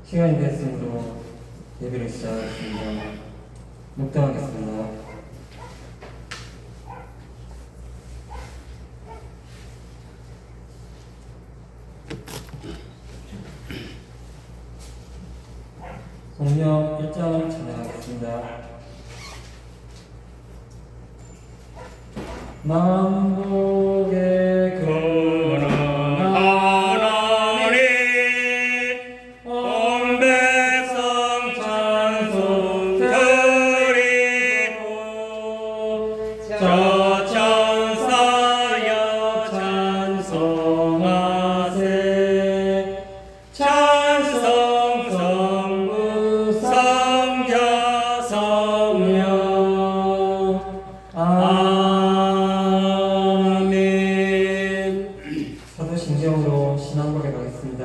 시간이 됐으므로 예배를 시작하겠습니다. 묵상하겠습니다. 성령 1장 찬양하겠습니다. 만복의 근원 하나님 온 백성 찬송 드리고 저 천사여 찬송하세 찬송 성부 성자 성령 사도신경으로 신앙고백 하겠습니다.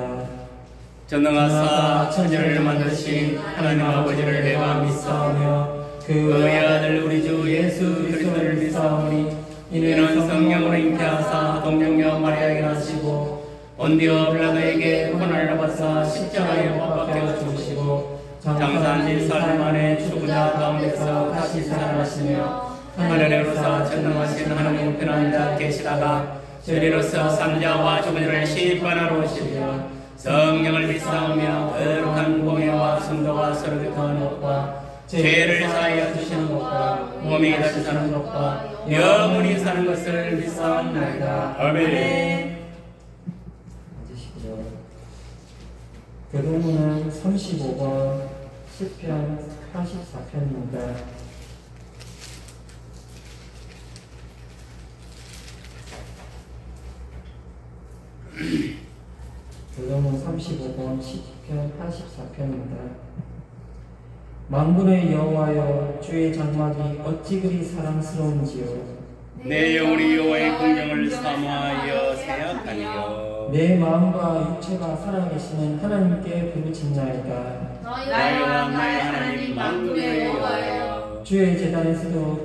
전능하사 천지를 만드신 하나님 아버지를 내가 믿사오며 그의 아들 우리 주 예수 그리스도를 믿사오니 이는 성령으로 잉태하사 동정녀 마리아에게 나시고 본디오 빌라도에게 고난을 받사 십자가에 못 박혀 죽으시고 장사한 지 사흘 만에 죽은 자 가운데서 다시 살아나시며 하늘에 오르사 전능하신 하나님 편한 자 계시다가 저리로서 산자와 죽은 자를 심판하러 오시리라. 성령을 믿사오며 거룩한 공예와 성도가 서로 교통하는 것과 죄를 사하여 주시는 것과 몸이 다시 사는 것과 영원히 사는 것을 믿사옵나이다. 아멘. 앉으시고요. 교도문은 35번 시편 84편입니다. 교도문 35번 시편 84편입니다. 만군의 여호와여 주의 장막이 어찌 그리 사랑스러운지요. 내 영혼이 여호와의 공경을 사모하여 생각하니요. 내 마음과 육체가 살아계시는 하나님께 부르짖나이다. 나와 나의 하나님 만군의 여호와여 주의 제단에서도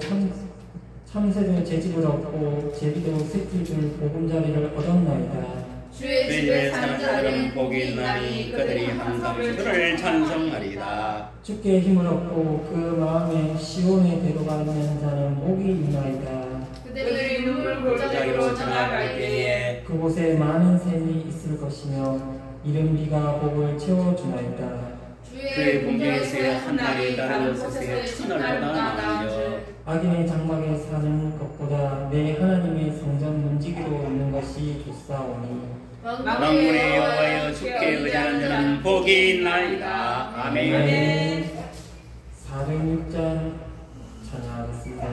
참새도 제집을 얻고 제비도 새끼들 보금자리를 얻었나이다. 주의 집에 사는 자들은 복이 있나니 그들이 항상 주를 찬송하리다. 주께 힘을 얻고 그 마음에 시온의 대로가 있는 자는 복이 있나이다. 그들이 눈물 골짜기로 전화갈 때에 그곳에 많은 샘이 있을 것이며 이른 비가 복을 채워주나이다. 주의 공경에서의 한 날이 다른 곳에서의 천날보다 나으며 악인의 장막에 사는 것보다 내 하나님의 성전 문지기로 있는 것이 좋사오니 만군의 여호와여 주께 의지하는 자는 복이 있나이다. 아멘. 406장 찬양하겠습니다.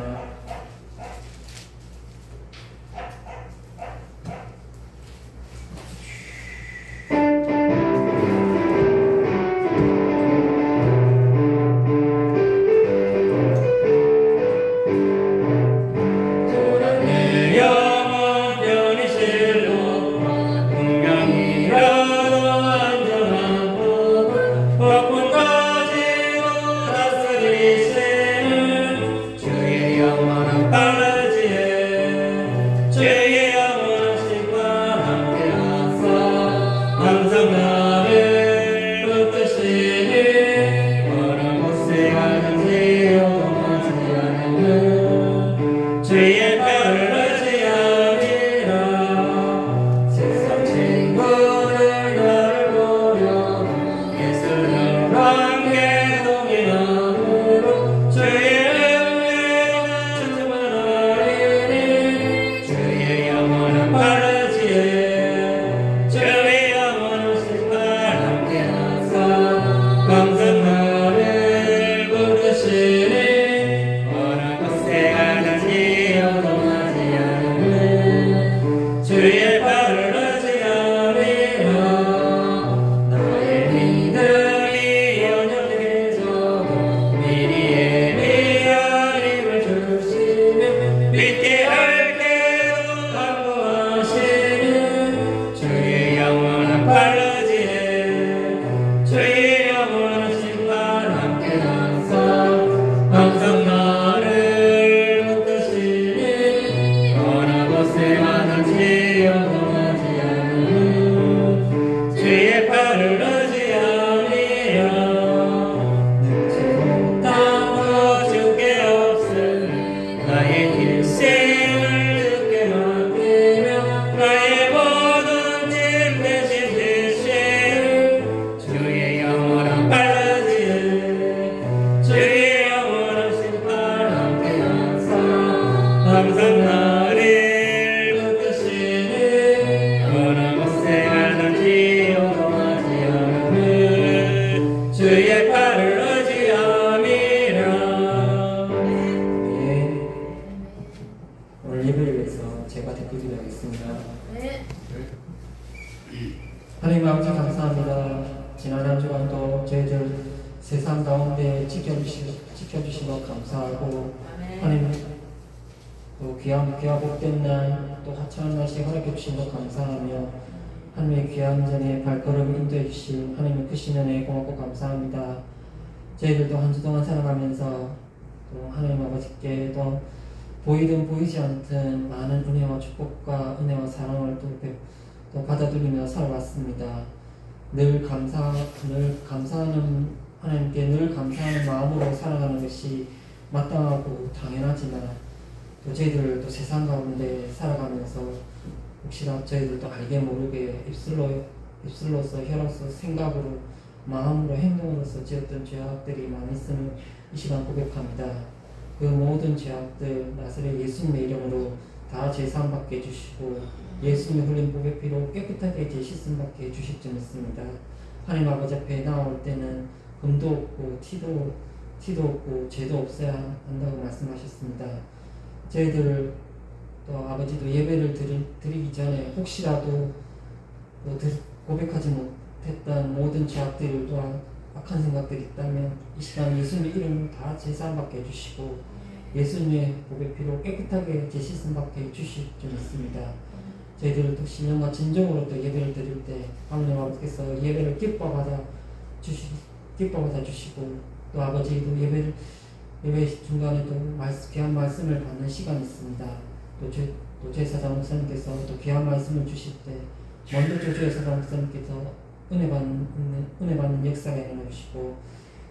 주의 팔을 어지하니 감사합니다. 지난 한 주간도 저희들 세상 가운데 지켜주시고 감사하고 하나님 또 귀한 복된 날 또 화창한 날씨 허락해 주신 것 감사하며 하나님의 귀한 전에 발걸음 인도해 주신 하나님의 크신 은혜에 고맙고 감사합니다. 저희들도 한 주 동안 살아가면서 또 하나님 아버지께 또 보이든 보이지 않든 많은 은혜와 축복과 은혜와 사랑을 또 받아들이며 살아왔습니다. 늘 감사하는 하나님께 늘 감사하는 마음으로 살아가는 것이 마땅하고 당연하지만 또 저희들 또 세상 가운데 살아가면서 혹시나 저희들도 알게 모르게 입술로서 혀로서 생각으로 마음으로 행동으로서 지었던 죄악들이 많이 있음을 이 시간 고백합니다. 그 모든 죄악들 나사렛 예수님의 이름으로 다 제사함받게 해주시고 예수님의 흘린 보배 피로 깨끗하게 제씻음받게 해주실 줄 믿습니다. 하나님 아버지 앞에 나올 때는 금도 없고 티도 없고 죄도 없어야 한다고 말씀하셨습니다. 저희들 또 아버지도 예배를 드리기 전에 혹시라도 고백하지 못했던 모든 죄악들 또한 악한 생각들이 있다면 이 시간 예수님의 이름을 다 제사함받게 해주시고 예수님의 보배 피로 깨끗하게 제씻음받게 해주실 줄 믿습니다. 저희들도 신령과 진정으로 또 예배를 드릴 때 하나님 아버지께서 예배를 기뻐받아 주시고 또 아버지도 예배 중간에 또 귀한 말씀을 받는 시간이 있습니다. 또 제사장 목사님께서 또 귀한 말씀을 주실 때 먼저 제사장 목사님께서 은혜 받는 역사가 일어나 주시고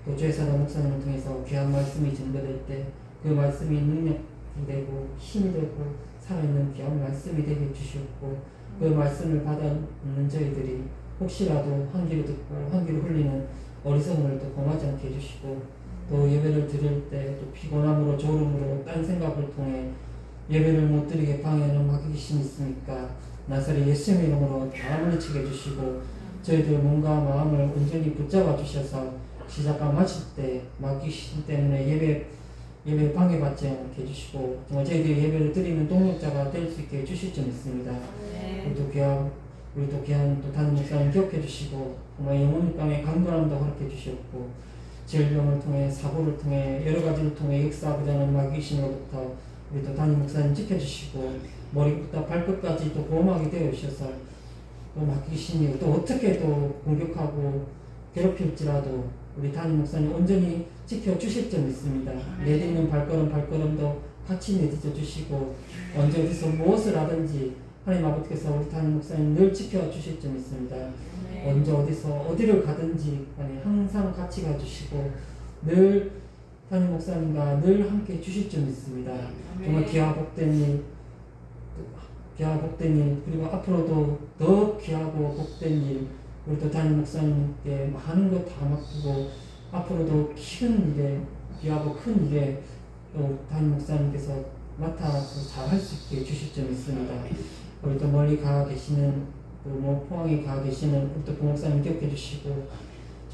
또 제사장 목사님을 통해서 귀한 말씀이 전달될 때 그 말씀이 능력이 되고 힘이 되고 살아있는 귀한 말씀이 되게 해주셨고 그 말씀을 받아듣는 저희들이 혹시라도 한 귀로 듣고 한 귀로 흘리는 어리석음을 또 범하지 않게 해주시고 또 예배를 드릴 때 또 피곤함으로 졸음으로 딴 생각을 통해 예배를 못 드리게 방해하는 마귀신이 있으니까 나사렛 예수님의 이름으로 다 물리치게 해주시고 저희들 몸과 마음을 온전히 붙잡아 주셔서 시작과 마칠 때 마귀신 때문에 예배 방해받지 않게 해주시고 정말 저희들이 예배를 드리는 동력자가 될 수 있게 해주실 줄 믿습니다. 우리 또 귀한 또 담임 목사님 기억해 주시고 정말 영혼의 땅에 강건함도 허락해 주셨고 질병을 통해 사고를 통해 여러 가지를 통해 역사하고자 하는 마귀신으로부터 우리 또 담임 목사님 지켜주시고 머리부터 발끝까지 또 보호막이 되어 주셔서 또 마귀신이 또 어떻게 또 공격하고 괴롭힐지라도 우리 담임 목사님 온전히 지켜주실 줄 믿습니다. 내딛는 발걸음도 같이 내딛어 주시고 언제 어디서 무엇을 하든지 하나님 아버지께서 우리 담임 목사님 늘 지켜주실 줄 믿습니다. 언제 어디서 어디를 가든지 항상 같이 가주시고 늘 담임 목사님과 늘 함께 해주실 줄 믿습니다. 정말 귀하 복된 일 그리고 앞으로도 더 귀하고 복된 일 우리 또 담임 목사님께 많은 것 다 맡기고 앞으로도 큰 일에 귀하고 큰 일에 또 담임 목사님께서 맡아서 잘 할 수 있게 해주실 줄 믿습니다. 우리 또 멀리 가 계시는 또 포항에 가 계시는 우리 또 부목사님 기억해 주시고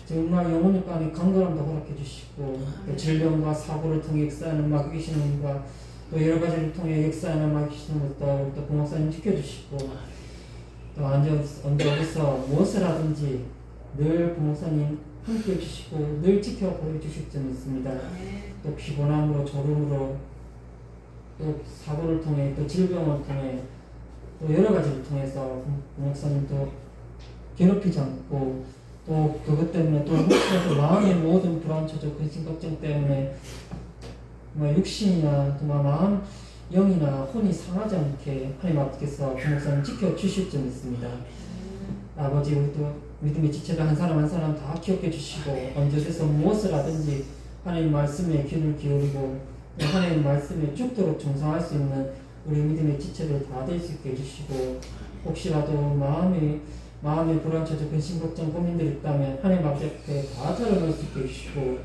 정말 영혼의 땅에 강건함도 허락해 주시고 또 질병과 사고를 통해 역사하는 마귀신과 또 여러 가지를 통해 역사하는 마귀신부터 또 부목사님 지켜주시고 또 언제 어디서 무엇을 하든지 늘 부목사님 함께 해주시고 늘 지켜 보여주실 줄 믿습니다. 또 피곤함으로 졸음으로 또 사고를 통해 또 질병을 통해 또 여러 가지를 통해서 부목사님도 괴롭히지 않고 또 그것 때문에 또 혹시라도 마음의 모든 불안, 초조, 근심, 걱정 때문에 육신이나 정말 마음, 영이나 혼이 상하지 않게 하나님 아버지께서 부목사님 지켜주실 줄 믿습니다. 아버지 우리 또 믿음의 지체를 한 사람 한 사람 다 기억해 주시고 언제 어디서 무엇을 하든지 하나님 말씀에 귀를 기울이고 하나님 말씀에 죽도록忠誠할 수 있는 우리 믿음의 지체를 다 될 수 있게 해주시고 혹시라도 마음의 불안, 초조, 근심, 걱정, 고민들이 있다면 하나님 아버지 앞에 다 털어놓을 수 있게 해주시고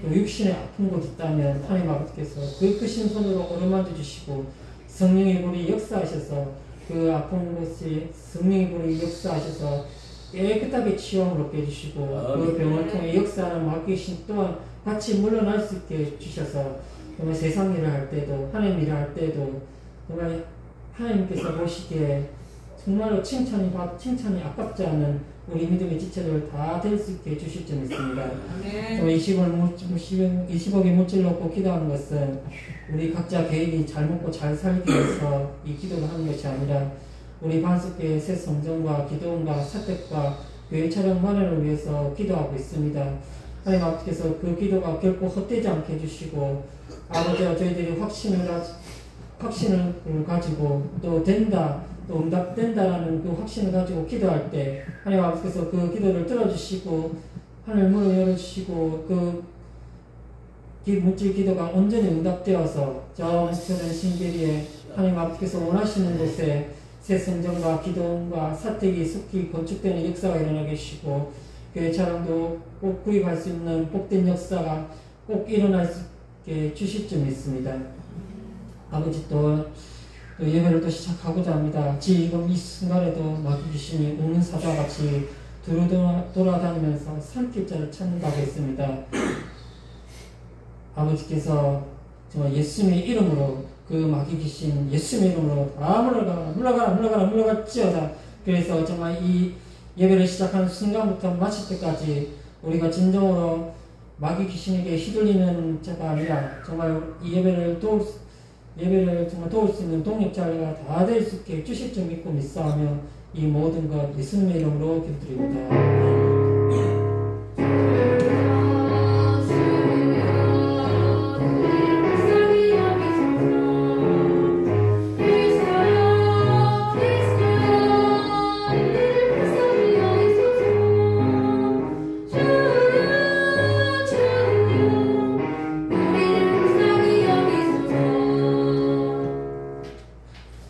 또 육신에 아픈 곳 있다면 하나님 아버지께서 그 크신 손으로 어루만져 주시고 성령의 불이 역사하셔서 그 아픈 곳에 성령의 불이 역사하셔서 깨끗하게 치유함을 얻게 해주시고 그 병을 통해 역사하는 마귀신 또한 같이 물러날 수 있게 해주셔서 정말 세상 일을 할 때도 하나님 일을 할 때도 정말 하나님께서 보시기에 정말로 칭찬이 아깝지 않은 우리 믿음의 지체들 다 될 수 있게 해주실 점 있습니다. 정말 20억의 물질 놓고 기도하는 것은 우리 각자 개인이 잘 먹고 잘 살기 위해서 이 기도를 하는 것이 아니라 우리 반석교회 새 성전과 기도원과 사택과 교회 촬영 마련을 위해서 기도하고 있습니다. 하나님 아버지께서 그 기도가 결코 헛되지 않게 해주시고 아버지와 저희들이 확신을 가지고 또 된다 또 응답된다라는 그 확신을 가지고 기도할 때 하나님 아버지께서 그 기도를 들어주시고 하늘 문을 열어주시고 그 물질 기도가 온전히 응답되어서 저 목표는 신계리에 하나님 아버지께서 원하시는 곳에 새 성전과 기도원과 사택이 속히 건축되는 역사가 일어나게 하시고 교회 차량도 꼭 구입할 수 있는 복된 역사가 꼭 일어날 수 있게 주실 점 있습니다. 아버지 또 예배를 또 시작하고자 합니다. 지금 이 순간에도 마귀 귀신이 우는 사자와 같이 돌아다니면서 산길자를 찾는다고 했습니다. 아버지께서 정말 예수님의 이름으로 그 마귀 귀신 예수님의 이름으로 다 물러가라 그래서 정말 이 예배를 시작하는 순간부터 마칠 때까지 우리가 진정으로 마귀 귀신에게 휘둘리는 자가 아니라 정말 이 예배를 정말 도울 수 있는 동력자가 다 될 수 있게 주실 줄 믿고 믿사하며 이 모든 것 예수님의 이름으로 기도드립니다.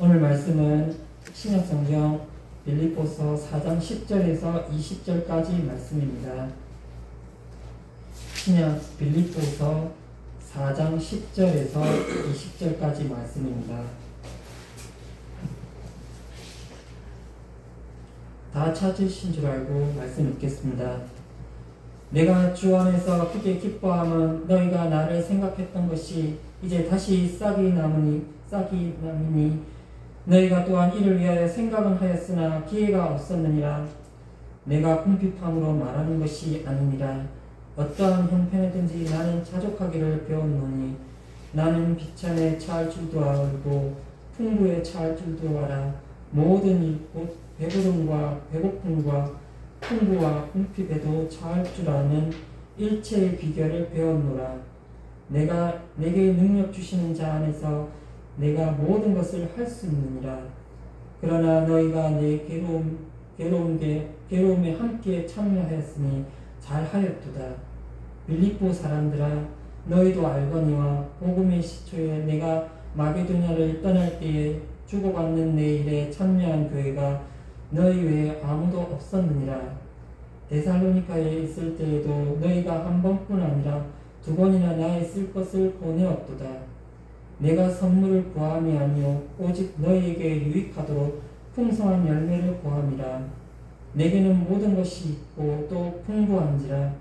오늘 말씀은 신약성경 빌립보서 4장 10절에서 20절까지 말씀입니다. 신약 빌립보서 4장 10절에서 20절까지 말씀입니다. 다 찾으신 줄 알고 말씀 읽겠습니다. 내가 주 안에서 크게 기뻐함은 너희가 나를 생각했던 것이 이제 다시 싹이 남으니 너희가 또한 이를 위하여 생각은 하였으나 기회가 없었느니라. 내가 궁핍함으로 말하는 것이 아니니라. 어떠한 형편이든지 나는 자족하기를 배웠노니 나는 비천에 처할 줄도 알고 풍부에 처할 줄도 알아. 모든 일 곧 배부름과 배고픔과 풍부와 궁핍에도 처할 줄 아는 일체의 비결을 배웠노라. 내가 내게 능력 주시는 자 안에서 내가 모든 것을 할 수 있느니라. 그러나 너희가 내 괴로움에 함께 참여하였으니 잘하였도다. 빌립보 사람들아, 너희도 알거니와 복음의 시초에 내가 마게도냐를 떠날 때에 주고받는 내 일에 참여한 교회가 너희 외에 아무도 없었느니라. 데살로니카에 있을 때에도 너희가 한 번뿐 아니라 2번이나 나의 쓸 것을 보내었도다. 내가 선물을 구함이 아니요 오직 너희에게 유익하도록 풍성한 열매를 구함이라. 내게는 모든 것이 있고 또 풍부한지라.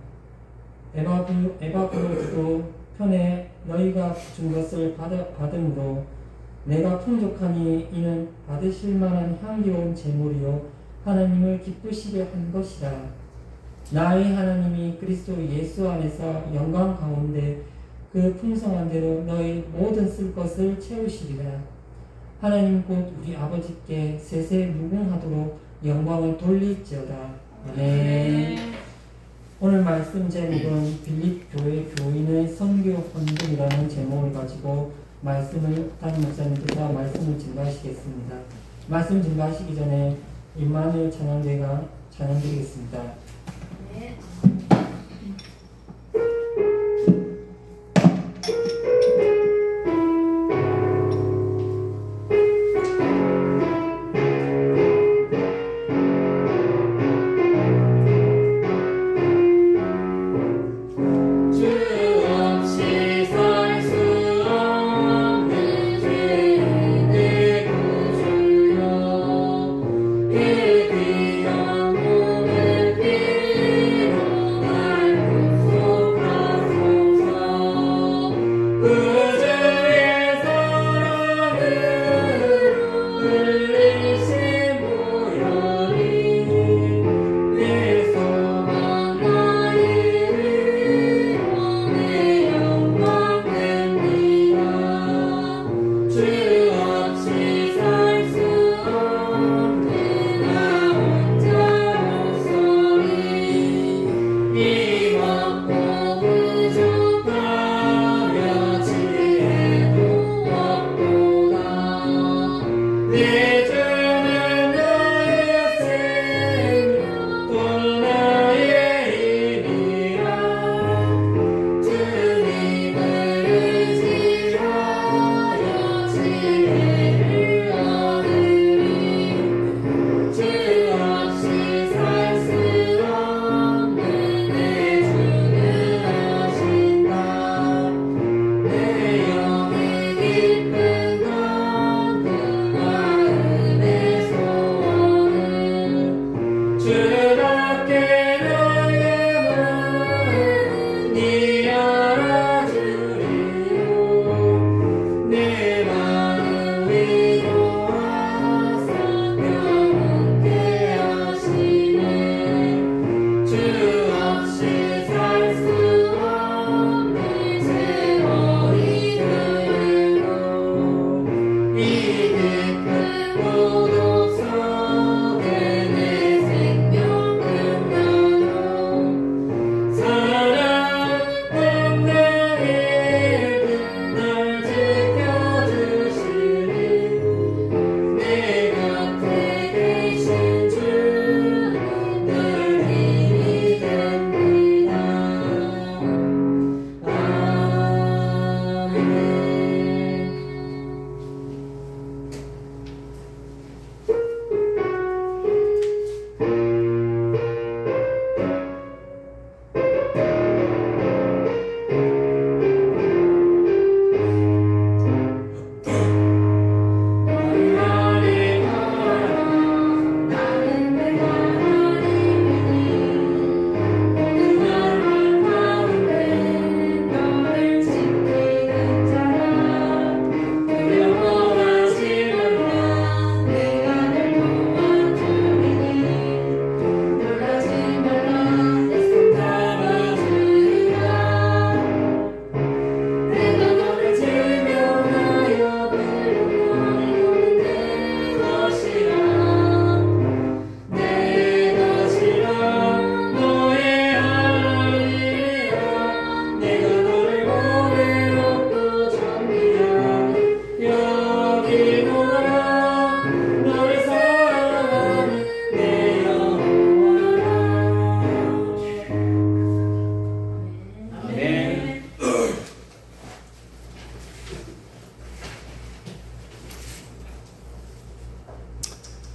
에바브로도 편에 너희가 준 것을 받음으로 내가 풍족하니 이는 받으실 만한 향기로운 제물이요 하나님을 기쁘시게 한 것이라. 나의 하나님이 그리스도 예수 안에서 영광 가운데 그 풍성한 대로 너희 모든 쓸 것을 채우시리라. 하나님 곧 우리 아버지께 세세 무궁하도록 영광을 돌릴지어다. 아멘. 오늘 말씀 제목은 빌립 교회 교인의 선교 헌금이라는 제목을 가지고 말씀을 담임 목사님께서 말씀을 증가하시겠습니다. 말씀 증가하시기 전에 임마누엘 찬양대가 찬양드리겠습니다. 네. 그 귀한 몸을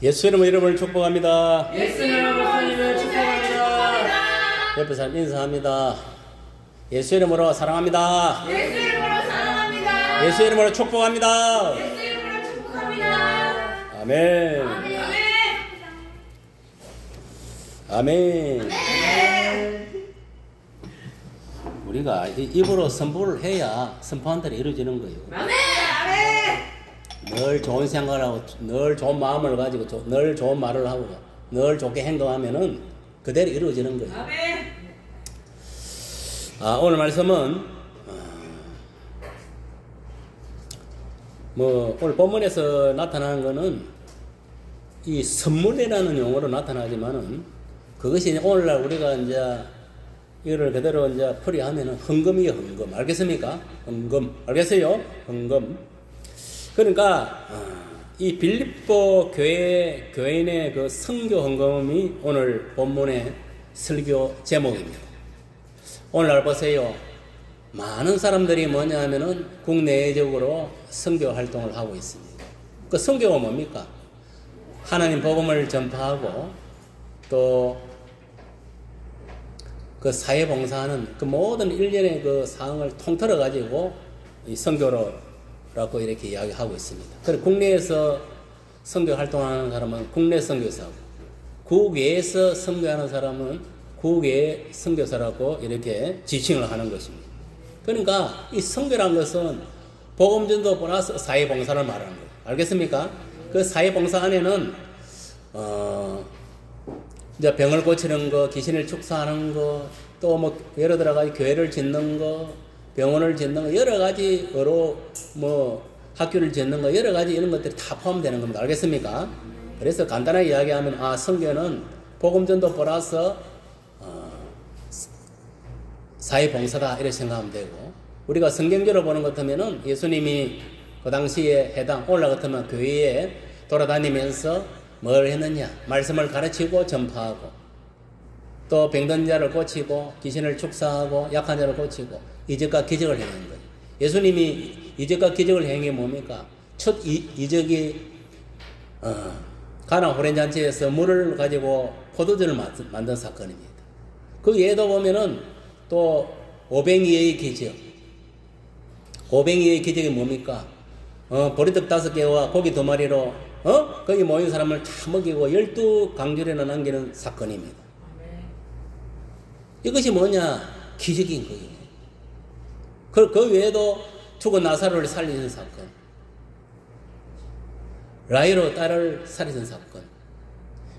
예수님의 이름을 축복합니다. 예수님을 축복합니다. 옆에 사람 인사합니다. 예수 이름으로 사랑합니다. 예수 이름으로 사랑합니다. 예수 이름으로 축복합니다. 예수 이름으로 축복합니다. 아멘. 아멘. 아멘. 우리가 입으로 선포를 해야 선포한 대로 이루어지는 거예요. 아멘. 늘 좋은 생각을 하고 늘 좋은 마음을 가지고 늘 좋은 말을 하고 늘 좋게 행동하면은 그대로 이루어지는 거예요. 아멘. 오늘 말씀은 오늘 본문에서 나타나는 거는 이 선물이라는 용어로 나타나지만은 그것이 오늘날 우리가 이제 이거를 그대로 이제 풀이하면은 헌금이에요. 헌금. 알겠습니까? 헌금. 알겠어요? 헌금. 그러니까 이 빌립보 교인의 그 선교 헌금이 오늘 본문의 설교 제목입니다. 오늘날 보세요. 많은 사람들이 뭐냐 하면은 국내적으로 선교 활동을 하고 있습니다. 그 선교가 뭡니까? 하나님 복음을 전파하고 또 그 사회봉사하는 그 모든 일련의 그 사항을 통틀어 가지고 이 선교로라고 이렇게 이야기하고 있습니다. 그리고 국내에서 선교 활동하는 사람은 국내 선교사고, 국외에서 선교하는 사람은 국외 선교사라고 이렇게 지칭을 하는 것입니다. 그러니까 이 선교라는 것은 복음전도 플러스 사회봉사를 말하는 거예요. 알겠습니까? 그 사회봉사 안에는 이제 병을 고치는 거, 귀신을 축사하는 거, 또 뭐 예를 들어 가지고 교회를 짓는 거, 병원을 짓는 거, 여러 가지로 뭐 학교를 짓는 거, 여러 가지 이런 것들이 다 포함되는 겁니다. 알겠습니까? 그래서 간단하게 이야기하면 선교는 복음전도 플러스 사회봉사다 이렇게 생각하면 되고, 우리가 성경적으로 보는 것 같으면은 예수님이 그 당시에 오늘날 같으면 교회에 돌아다니면서 뭘 했느냐? 말씀을 가르치고 전파하고, 또 병든 자를 고치고, 귀신을 축사하고, 약한 자를 고치고, 이적과 기적을 행한 거예요. 예수님이 이적과 기적을 행한 게 뭡니까? 첫 이적이 가나 호렌잔치에서 물을 가지고 포도주를 만든 사건입니다. 그 외에도 보면은 또 오병이의 기적. 오병이의 기적이 뭡니까? 보리떡 5개와 고기 2마리로 거기 모인 사람을 다 먹이고 12강줄에나 남기는 사건입니다. 이것이 뭐냐? 기적인 거예요. 그 외에도 죽은 나사로를 살리는 사건, 라이로 딸을 살리는 사건.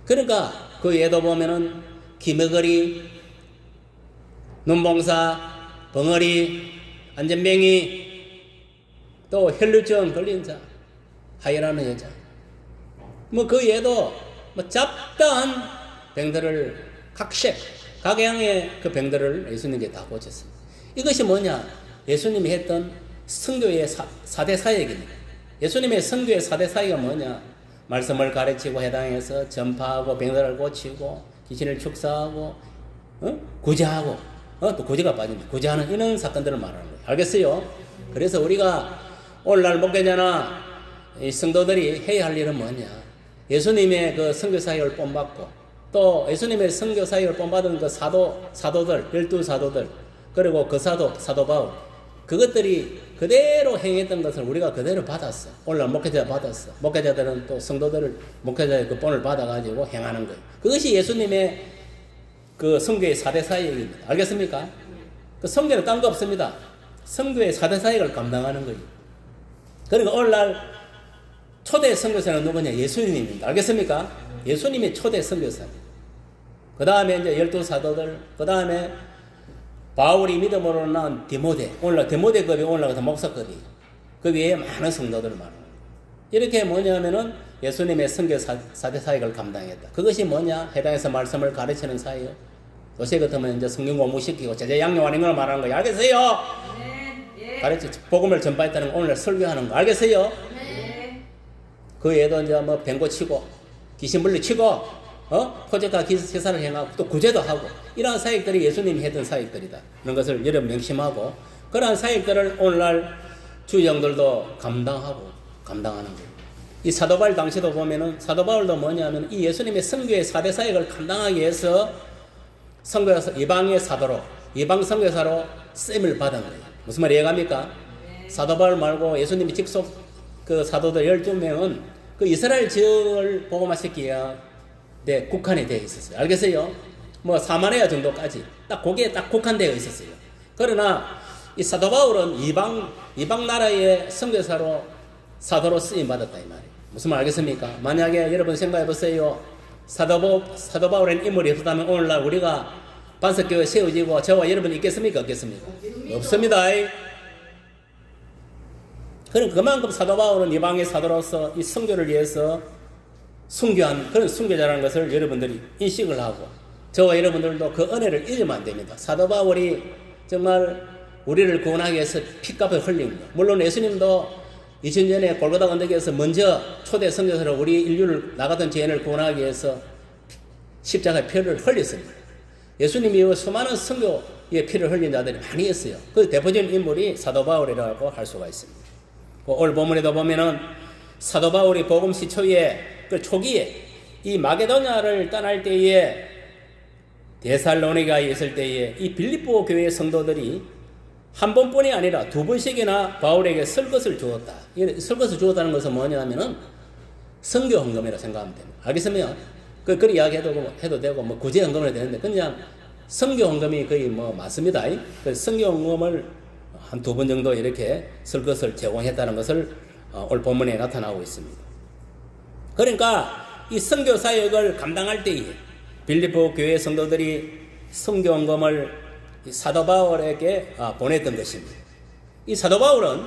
그러니까 그 외에도 보면은 기머거리, 눈봉사, 벙어리, 안전뱅이, 또 혈루증 걸린 자, 하이라는 여자. 그 외에도 잡다한 병들을 각양의 그 병들을 예수님께 다 고쳤습니다. 이것이 뭐냐? 예수님이 했던 선교의 4대 사역입니다. 예수님의 선교의 4대 사역이 뭐냐? 말씀을 가르치고 해당해서 전파하고 병들을 고치고 귀신을 축사하고 구제하고 또 구제가 빠집니다. 구제하는 이런 사건들을 말하는 거예요. 알겠어요? 그래서 우리가 오늘날 목회자나 이 성도들이 해야 할 일은 뭐냐? 예수님의 그 선교 사역을 본받고 또 예수님의 선교 사역을 본받은 그 사도들, 12사도들, 그리고 그 사도 바울, 그것들이 그대로 행했던 것을 우리가 그대로 받았어. 오늘날 목회자 받았어. 목회자들은 또 성도들을 목회자의 그 본을 받아가지고 행하는 거예요. 그것이 예수님의 그 선교의 4대 사역입니다. 알겠습니까? 그 선교는 딴 거 없습니다. 선교의 4대 사역을 감당하는 거예요. 그러니까 오늘날 초대 선교사는 누구냐? 예수님입니다. 알겠습니까? 예수님이 초대 선교사입니다. 그 다음에 이제 12사도들, 그 다음에 바울이 믿음으로 낳은 디모데, 오늘날 디모데급이 오늘날 같은 목사급이, 그 외에 많은 성도들을 말하는 거예요. 이렇게 뭐냐면은 예수님의 선교 4대 사역을 감당했다. 그것이 뭐냐? 해당해서 말씀을 가르치는 사역. 요새 같으면 이제 성경 공부시키고 제자 양육하는 걸 말하는 거예요. 알겠어요? 네. 가르치, 복음을 전파했다는 거, 오늘 설교하는 거. 알겠어요? 네. 그 외에도 이제 뭐 병고 치고, 귀신 물리치고, 포적과 기사를 행하고, 또 구제도 하고, 이러한 사역들이 예수님이 했던 사역들이다. 그런 것을 여러분 명심하고, 그러한 사역들을 오늘날 주정들도 감당하는 거예요. 이 사도 바울 당시도 보면은 사도 바울도 뭐냐면 이 예수님의 선교의 4대 사역을 감당하기 위해서 선교에서 이방의 사도로, 이방 선교사로 쓰임을 받은 거예요. 무슨 말 이해갑니까? 사도 바울 말고 예수님이 직속 그 사도들 12명은 그 이스라엘 지역을 복음화시키기에 국한이 되어 있었어요. 알겠어요? 뭐 사마리아 정도까지 딱 거기에 딱 국한되어 있었어요. 그러나 이 사도 바울은 이방 나라의 선교사로 사도로 쓰임 받았다 이 말이에요. 무슨 말 알겠습니까? 만약에 여러분 생각해 보세요. 사도 바울의 인물이 없었다면 오늘날 우리가 반석교회 세워지고 저와 여러분이 있겠습니까? 없겠습니까? 없습니다. 그럼 그만큼 사도 바울은 이방의 사도로서 이 선교를 위해서 순교한 그런 순교자라는 것을 여러분들이 인식을 하고 저와 여러분들도 그 은혜를 잊으면 안 됩니다. 사도 바울이 정말 우리를 구원하기 위해서 피값을 흘린 것. 물론 예수님도 2000년에 골고다 언덕에서 먼저 초대 선교사로 우리 인류를 나가던 죄인을 구원하기 위해서 십자가의 피를 흘렸습니다. 예수님이 수많은 선교의 피를 흘린 자들이 많이 있어요. 그 대표적인 인물이 사도 바울이라고 할 수가 있습니다. 오늘 본문에도 보면은 사도 바울이 복음 시초에 그 초기에 이 마게도냐를 떠날 때에 데살로니가에 있을 때에 이 빌립보 교회의 성도들이 한 번뿐이 아니라 2번씩이나 바울에게 설것을 주었다. 설것을 주었다는 것은 뭐냐면은 선교 헌금이라고 생각하면 됩니다. 알겠으면 그 이야기해도 되고 뭐 구제 헌금을 해도 되는데 그냥 선교 헌금이 거의 뭐 맞습니다. 그 선교 헌금을 한 2번 정도 이렇게 설것을 제공했다는 것을 오늘 본문에 나타나고 있습니다. 그러니까 이 선교 사역을 감당할 때에 빌립보 교회 성도들이 선교 헌금을 사도 바울에게 보냈던 것입니다. 이 사도 바울은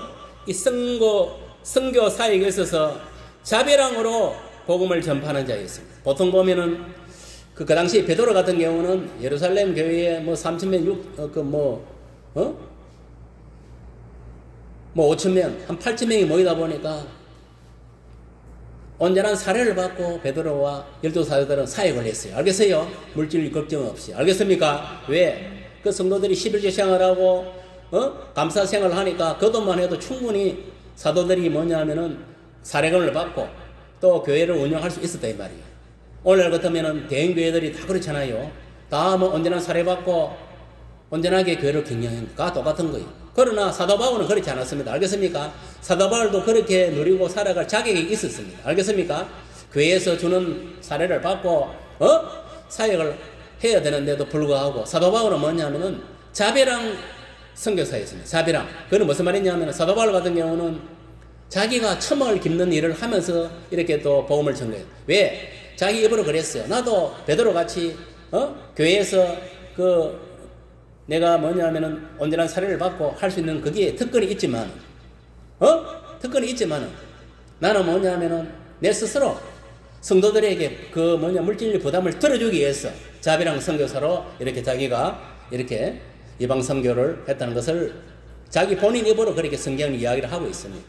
이 선교 사역에 있어서 자비랑으로 복음을 전파하는 자였습니다. 보통 보면은 그 당시 베드로 같은 경우는 예루살렘 교회에 뭐 3,000명, 뭐 5,000명, 한 8,000명이 모이다 보니까 온전한 사례를 받고 베드로와 12사도들은 사역을 했어요. 알겠어요? 물질 걱정 없이. 알겠습니까? 왜? 그 성도들이 11조 생활하고 감사 생활을 하니까 그 돈만 해도 충분히 사도들이 뭐냐면은 사례금을 받고 또 교회를 운영할 수 있었다 이 말이에요. 오늘 같으면은 대형교회들이 다 그렇잖아요. 다 뭐 온전한 사례 받고 온전하게 교회를 경영하니까 똑같은 거예요. 그러나 사도 바울은 그렇지 않았습니다. 알겠습니까? 사도 바울도 그렇게 누리고 살아갈 자격이 있었습니다. 알겠습니까? 교회에서 주는 사례를 받고 사역을 해야 되는데도 불구하고 사도 바울은 뭐냐면은 자비랑 선교사였습니다. 자비랑. 그건 무슨 말이냐면 사도 바울 같은 경우는 자기가 처먹을 깁는 일을 하면서 이렇게 또 복음을 전해요. 왜? 자기 입으로 그랬어요. 나도 베드로 같이 교회에서 내가 뭐냐면은 온전한 사례를 받고 할 수 있는 그게 특권이 있지만 나는 뭐냐면은 내 스스로 성도들에게 물질 부담을 덜어주기 위해서 자비랑 선교사로 이렇게 자기가 이렇게 이방 선교를 했다는 것을 자기 본인 입으로 그렇게 성경은 이야기를 하고 있습니다.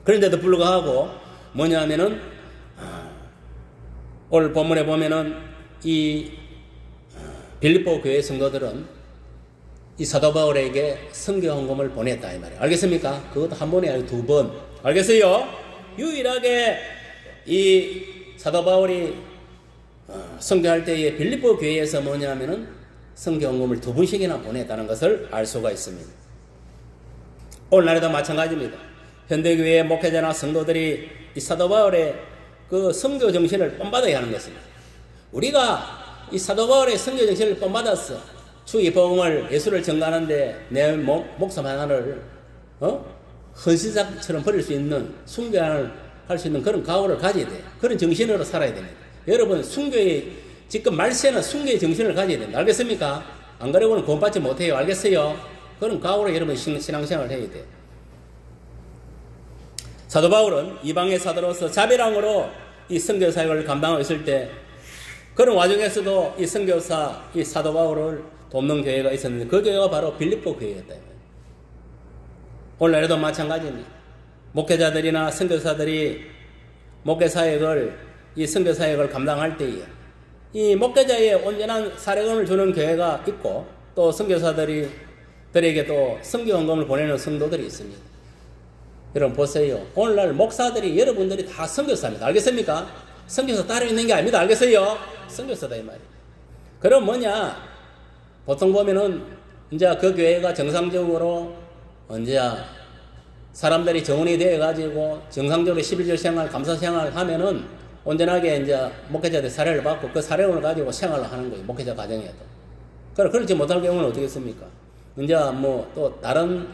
그런데도 불구하고 뭐냐면은 오늘 본문에 보면은 이 빌립보 교회 성도들은 이 사도 바울에게 선교 헌금을 보냈다 이 말이에요. 알겠습니까? 그것도 한 번이 아니고 2번. 알겠어요? 유일하게 이 사도 바울이 선교할 때에 빌립보 교회에서 뭐냐면은 선교 헌금을 2번씩이나 보냈다는 것을 알 수가 있습니다. 오늘날에도 마찬가지입니다. 현대교회의 목회자나 성도들이 이 사도 바울의 그 선교 정신을 본받아야 하는 것입니다. 우리가 이 사도 바울의 선교 정신을 본받았어. 주의 복음을 예수를 전가하는데 내 목숨 하나를 헌신사처럼 버릴 수 있는 순교를 할 수 있는 그런 각오를 가져야 돼요. 그런 정신으로 살아야 됩니다. 여러분 순교의 지금 말세는 순교의 정신을 가져야 됩니다. 알겠습니까? 안 그러고는 구원받지 못해요. 알겠어요? 그런 각오로 여러분 신앙생활을 해야 돼요. 사도 바울은 이방의 사도로서 자비랑으로 이 선교 사역을 감당하고 있을 때 그런 와중에서도 이 선교사 이 사도 바울을 돕는 교회가 있었는데 그 교회가 바로 빌립보 교회였다. 오늘날에도 마찬가지입니다. 목회자들이나 선교사들이 이 선교 사역을 감당할 때에 이 목회자의 온전한 사례금을 주는 교회가 있고 또 선교사들에게 또 선교 헌금을 보내는 성도들이 있습니다. 여러분 보세요. 오늘날 목사들이 여러분들이 다 선교사입니다. 알겠습니까? 선교사 따로 있는 게 아닙니다. 알겠어요? 선교사다 이 말이에요. 그럼 뭐냐? 보통 보면은 이제 그 교회가 정상적으로 이제 사람들이 정원이 되어가지고 정상적으로 11절 생활, 감사 생활을 하면은 온전하게 이제 목회자들 사례를 받고 그 사례를 가지고 생활을 하는 거예요. 목회자 가정에도. 그렇지 못할 경우는 어떻게 했습니까? 이제 뭐 또 다른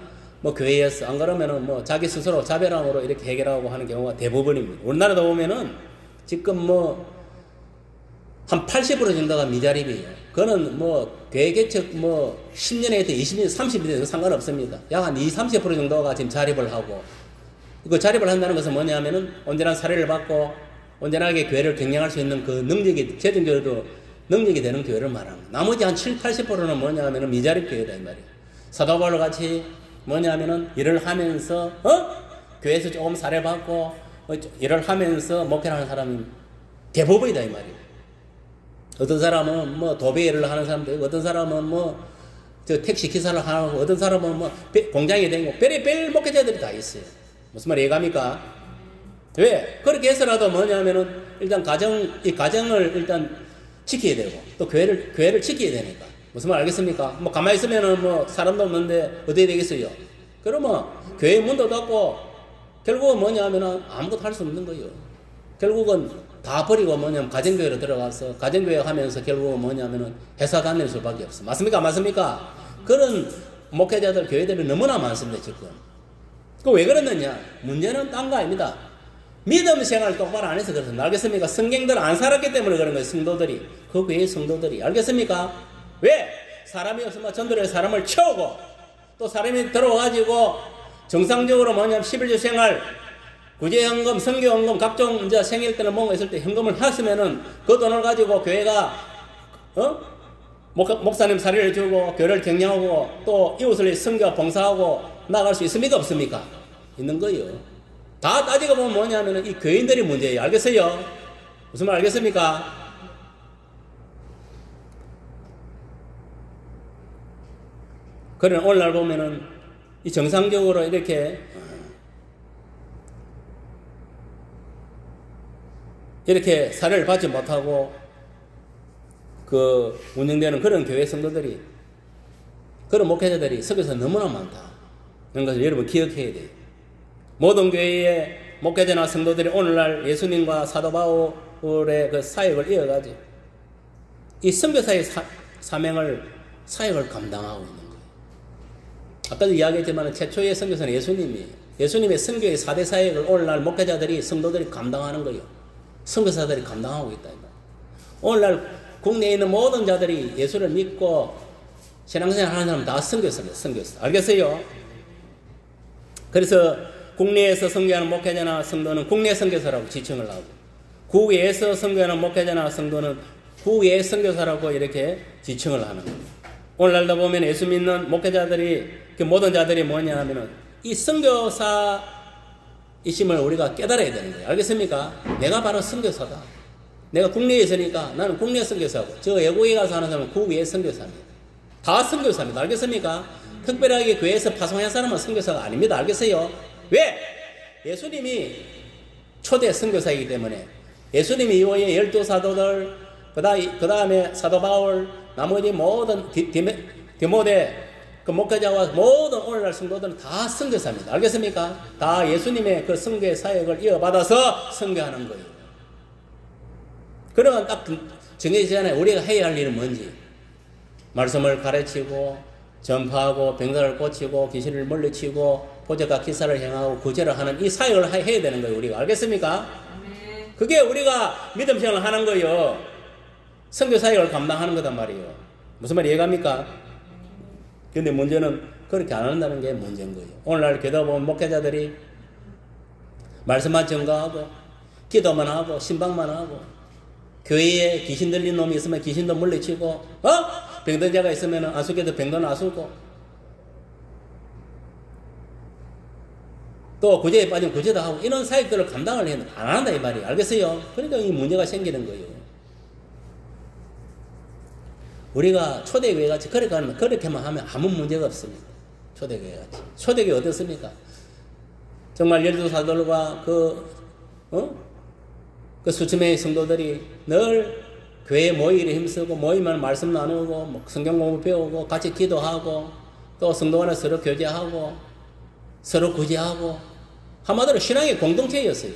뭐 교회에서 안 그러면은 뭐 자기 스스로 자별함으로 이렇게 해결하고 하는 경우가 대부분입니다. 우리나라도 보면은 지금 뭐 한 80% 정도가 미자립이에요. 그거는 뭐 교회 개척 뭐 10년에 20년, 30년에도 상관없습니다. 약 한 20, 30% 정도가 지금 자립을 하고, 그 자립을 한다는 것은 뭐냐면은 온전한 사례를 받고 온전하게 교회를 경영할 수 있는 그 능력이, 재정적으로 능력이 되는 교회를 말하는 거예요. 나머지 한 7, 80%는 뭐냐면은 미자립 교회다 이 말이에요. 사도 바울 같이 뭐냐면은 일을 하면서 교회에서 조금 사례 받고 일을 하면서 목회를 하는 사람이 대부분이다 이 말이에요. 어떤 사람은 뭐 도배 일을 하는 사람도 있고, 어떤 사람은 뭐 저 택시 기사를 하고, 어떤 사람은 뭐 공장에 다니고, 별의별 목회자들이 다 있어요. 무슨 말 이해갑니까? 왜? 그렇게 해서라도 뭐냐면은 일단 이 가정을 일단 지켜야 되고, 또 교회를 지켜야 되니까. 무슨 말 알겠습니까? 뭐 가만히 있으면은 뭐 사람도 없는데 어떻게 되겠어요? 그러면 교회 문도 닫고 결국은 뭐냐면은 아무것도 할 수 없는 거예요. 결국은 다 버리고 뭐냐면 가정교회로 들어가서 가정교회 하면서 결국은 뭐냐면은 회사 다닐 수밖에 없어. 맞습니까? 맞습니까? 그런 목회자들, 교회들이 너무나 많습니다, 지금. 그 왜 그러느냐? 문제는 딴 거 아닙니다. 믿음 생활 똑바로 안 해서 그렇습니다. 알겠습니까? 성경들 안 살았기 때문에 그런 거예요, 성도들이. 그 교회의 성도들이. 알겠습니까? 왜? 사람이 없으면 전도에 사람을 채우고, 또 사람이 들어와가지고 정상적으로 뭐냐면 11조 생활, 구제헌금, 선교헌금, 각종 이제 생일 때는 뭔가 있을 때 현금을 하시면은 그 돈을 가지고 교회가 목사님 사례를 주고 교회를 경영하고 또 이웃을 선교 봉사하고 나갈 수 있습니까? 없습니까? 있는 거예요. 다 따지고 보면 뭐냐면은 이 교인들이 문제예요. 알겠어요? 무슨 말 알겠습니까? 그러나 오늘날 보면은 이 정상적으로 이렇게 사례를 받지 못하고 그 운영되는 그런 교회 성도들이, 그런 목회자들이 석에서 너무나 많다. 이런 것을 여러분 기억해야 돼요. 모든 교회의 목회자나 성도들이 오늘날 예수님과 사도 바울의 그 사역을 이어가지 이 선교사의 사역을 감당하고 있는 거예요. 아까도 이야기했지만 최초의 선교사는 예수님이에요. 예수님의 선교의 4대 사역을 오늘날 목회자들이, 성도들이 감당하는 거예요. 선교사들이 감당하고 있다. 오늘날 국내에 있는 모든 자들이 예수를 믿고 신앙생활 하는 사람은 다 선교사입니다. 선교사. 알겠어요? 그래서 국내에서 선교하는 목회자나 성도는 국내 선교사라고 지칭을 하고, 국외에서 선교하는 목회자나 성도는 국외 선교사라고 이렇게 지칭을 하는 거예요. 오늘날도 보면 예수 믿는 목회자들이, 그 모든 자들이 뭐냐 하면은 이 선교사 이심을 우리가 깨달아야 되는 거예요. 알겠습니까? 내가 바로 선교사다. 내가 국내에 있으니까 나는 국내 선교사고, 저 외국에 가서 하는 사람은 국외 선교사입니다. 다 선교사입니다. 알겠습니까? 특별하게 교회에서 파송한 사람은 선교사가 아닙니다. 알겠어요? 왜? 예수님이 초대 선교사이기 때문에, 예수님이 이후에 12사도들, 그 다음에 사도 바울, 나머지 모든 디모데, 그 목회자와 모든 오늘날 성도들은 다 선교사입니다. 알겠습니까? 다 예수님의 그 선교의 사역을 이어받아서 선교하는 거예요. 그러면 딱 정해지잖아요. 우리가 해야 할 일은 뭔지. 말씀을 가르치고, 전파하고, 병사를 고치고, 귀신을 물리치고, 보적과 기사를 행하고, 구제를 하는 이 사역을 해야 되는 거예요. 우리가. 알겠습니까? 그게 우리가 믿음 생활을 하는 거예요. 선교 사역을 감당하는 거단 말이에요. 무슨 말이 이해갑니까? 근데 문제는 그렇게 안 한다는 게 문제인 거예요. 오늘날 교도 보면 목회자들이 말씀만 전가하고, 기도만 하고, 신방만 하고, 교회에 귀신 들린 놈이 있으면 귀신도 물리치고, 병든 자가 있으면 안수께도 병든 안수고, 또 구제에 빠지면 구제도 하고, 이런 사역들을 감당을 했는데 안 한다 이 말이에요. 알겠어요? 그러니까 이 문제가 생기는 거예요. 우리가 초대교회 같이 그렇게만 하면 아무 문제가 없습니다. 초대교회 같이. 초대교회 어떻습니까? 정말 열두 사도들과 그 수천명의 성도들이 늘 교회 모이기를 힘쓰고 모이면 말씀 나누고 뭐 성경 공부 배우고 같이 기도하고 또 성도 간에 서로 교제하고 서로 구제하고 한마디로 신앙의 공동체였어요.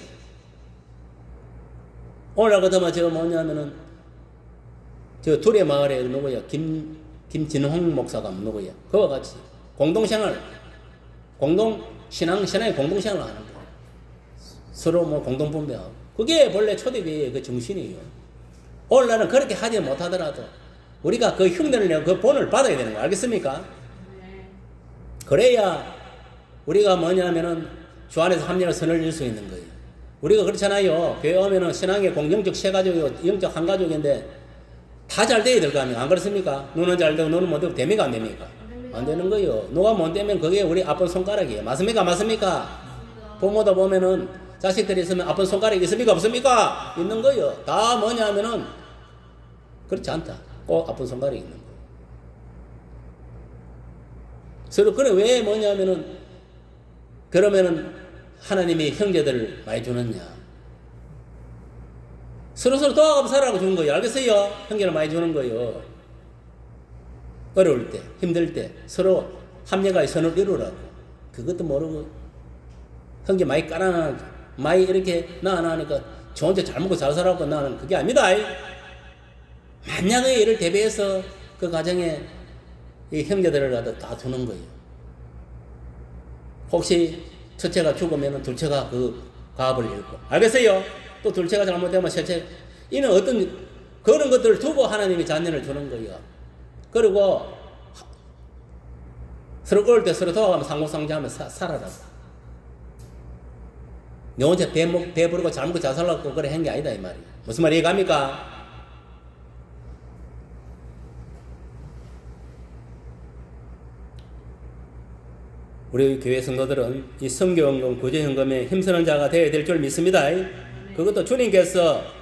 오늘 같으면 제가 뭐냐면은 저 두레 마을에 누구야 김진홍 목사가 누구야 그와 같이 공동생활 신앙의 공동생활을 하는 거예요. 서로 뭐 공동분배하고 그게 본래 초대교회의 그 정신이에요. 오늘날은 그렇게 하지 못하더라도 우리가 그 흉내를 내고 그 본을 받아야 되는 거 알겠습니까? 그래야 우리가 뭐냐면은 주 안에서 합리적 선을 이룰 수 있는 거예요. 우리가 그렇잖아요. 교회 오면은 신앙의 공정적 세 가족이고 영적 한 가족인데 다 잘 돼야 될 거 아니에요. 안 그렇습니까? 너는 잘 되고 너는 못 되고 됩니까 안 됩니까? 안 되는 거예요. 누가 못 되면 그게 우리 아픈 손가락이에요. 맞습니까? 맞습니까? 부모도 보면은 자식들이 있으면 아픈 손가락이 있습니까? 없습니까? 있는 거예요. 다 뭐냐면은 그렇지 않다. 꼭 아픈 손가락이 있는 거예요. 서로 그래 왜 뭐냐면은 그러면은 하나님이 형제들을 많이 주느냐? 서로 도와가면서 살아가고 주는 거예요. 알겠어요? 형제를 많이 주는 거예요. 어려울 때, 힘들 때 서로 합력하여 선을 이루라고. 그것도 모르고 형제 많이 깔아놔 많이 이렇게 낳아나니까 저 혼자 잘 먹고 잘 살아고 나는 그게 아닙니다. 만약의 일을 대비해서 그 가정에 이 형제들을 갖다 다 두는 거예요. 혹시 첫째가 죽으면 둘째가 그 가업을 잃고 알겠어요? 또 둘째가 잘못되면 셋째 이는 어떤 그런 것들을 두고 하나님이 자녀를 주는 거예요. 그리고 서로 어릴 때 서로 도와가면서 상호상제하면서 살아라. 너 혼자 배부르고 잘 먹고 잘 살라고 그래 한 게 아니다 이 말이에요. 무슨 말이 이해갑니까? 우리 교회 성도들은 이 선교헌금, 구제헌금에 힘쓰는 자가 되어야 될 줄 믿습니다. 그것도 주님께서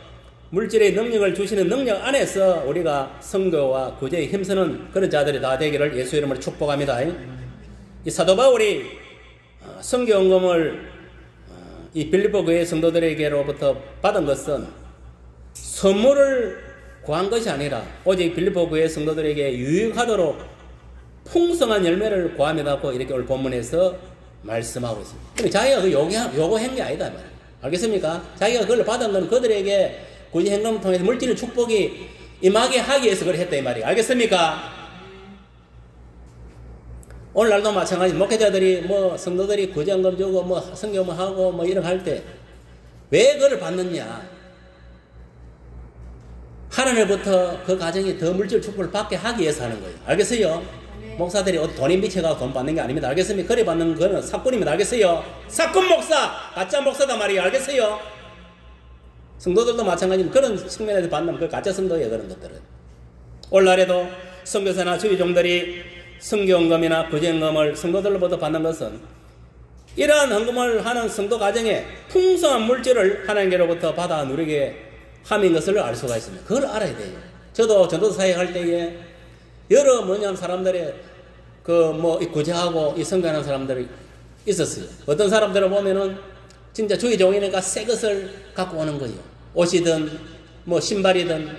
물질의 능력을 주시는 능력 안에서 우리가 선교와 구제에 힘쓰는 그런 자들이 다 되기를 예수 이름으로 축복합니다. 이 사도 바울이 선교헌금을 이 빌립보 교회 성도들에게로부터 받은 것은 선물을 구한 것이 아니라 오직 빌립보 교회 성도들에게 유익하도록 풍성한 열매를 구함이라고 이렇게 오늘 본문에서 말씀하고 있습니다. 근데 자기가 그 요구한 게 아니다 말이에요. 알겠습니까? 자기가 그걸 받은 건 그들에게 구제 행동을 통해서 물질의 축복이 임하게 하기 위해서 그걸 했다 이 말이에요. 알겠습니까? 오늘날도 마찬가지 목회자들이 뭐 성도들이 구제헌금 주고 뭐 선교문 하고 뭐 이런 할 때 왜 그걸 받느냐? 하나님부터 그 가정이 더 물질 축복을 받게 하기 위해서 하는 거예요. 알겠어요? 목사들이 돈이 미쳐가고 돈 받는 게 아닙니다. 알겠습니까? 그래 받는 거는 사건입니다. 알겠어요? 사건 목사! 가짜 목사다 말이에요. 알겠어요? 성도들도 마찬가지입니다. 그런 측면에서 받는 그 가짜 성도예요. 그런 것들은. 오늘날에도 선교사나 주의종들이 선교헌금이나 구제헌금을 성도들로부터 받는 것은 이러한 헌금을 하는 성도 가정에 풍성한 물질을 하나님께로부터 받아 누리게 함인 것을 알 수가 있습니다. 그걸 알아야 돼요. 저도 전도사 사역할 때에 여러 사람들의 구제하고 이 선교하는 사람들이 있었어요. 어떤 사람들을 보면은 진짜 주의 종이니까 새 것을 갖고 오는 거예요. 옷이든 뭐 신발이든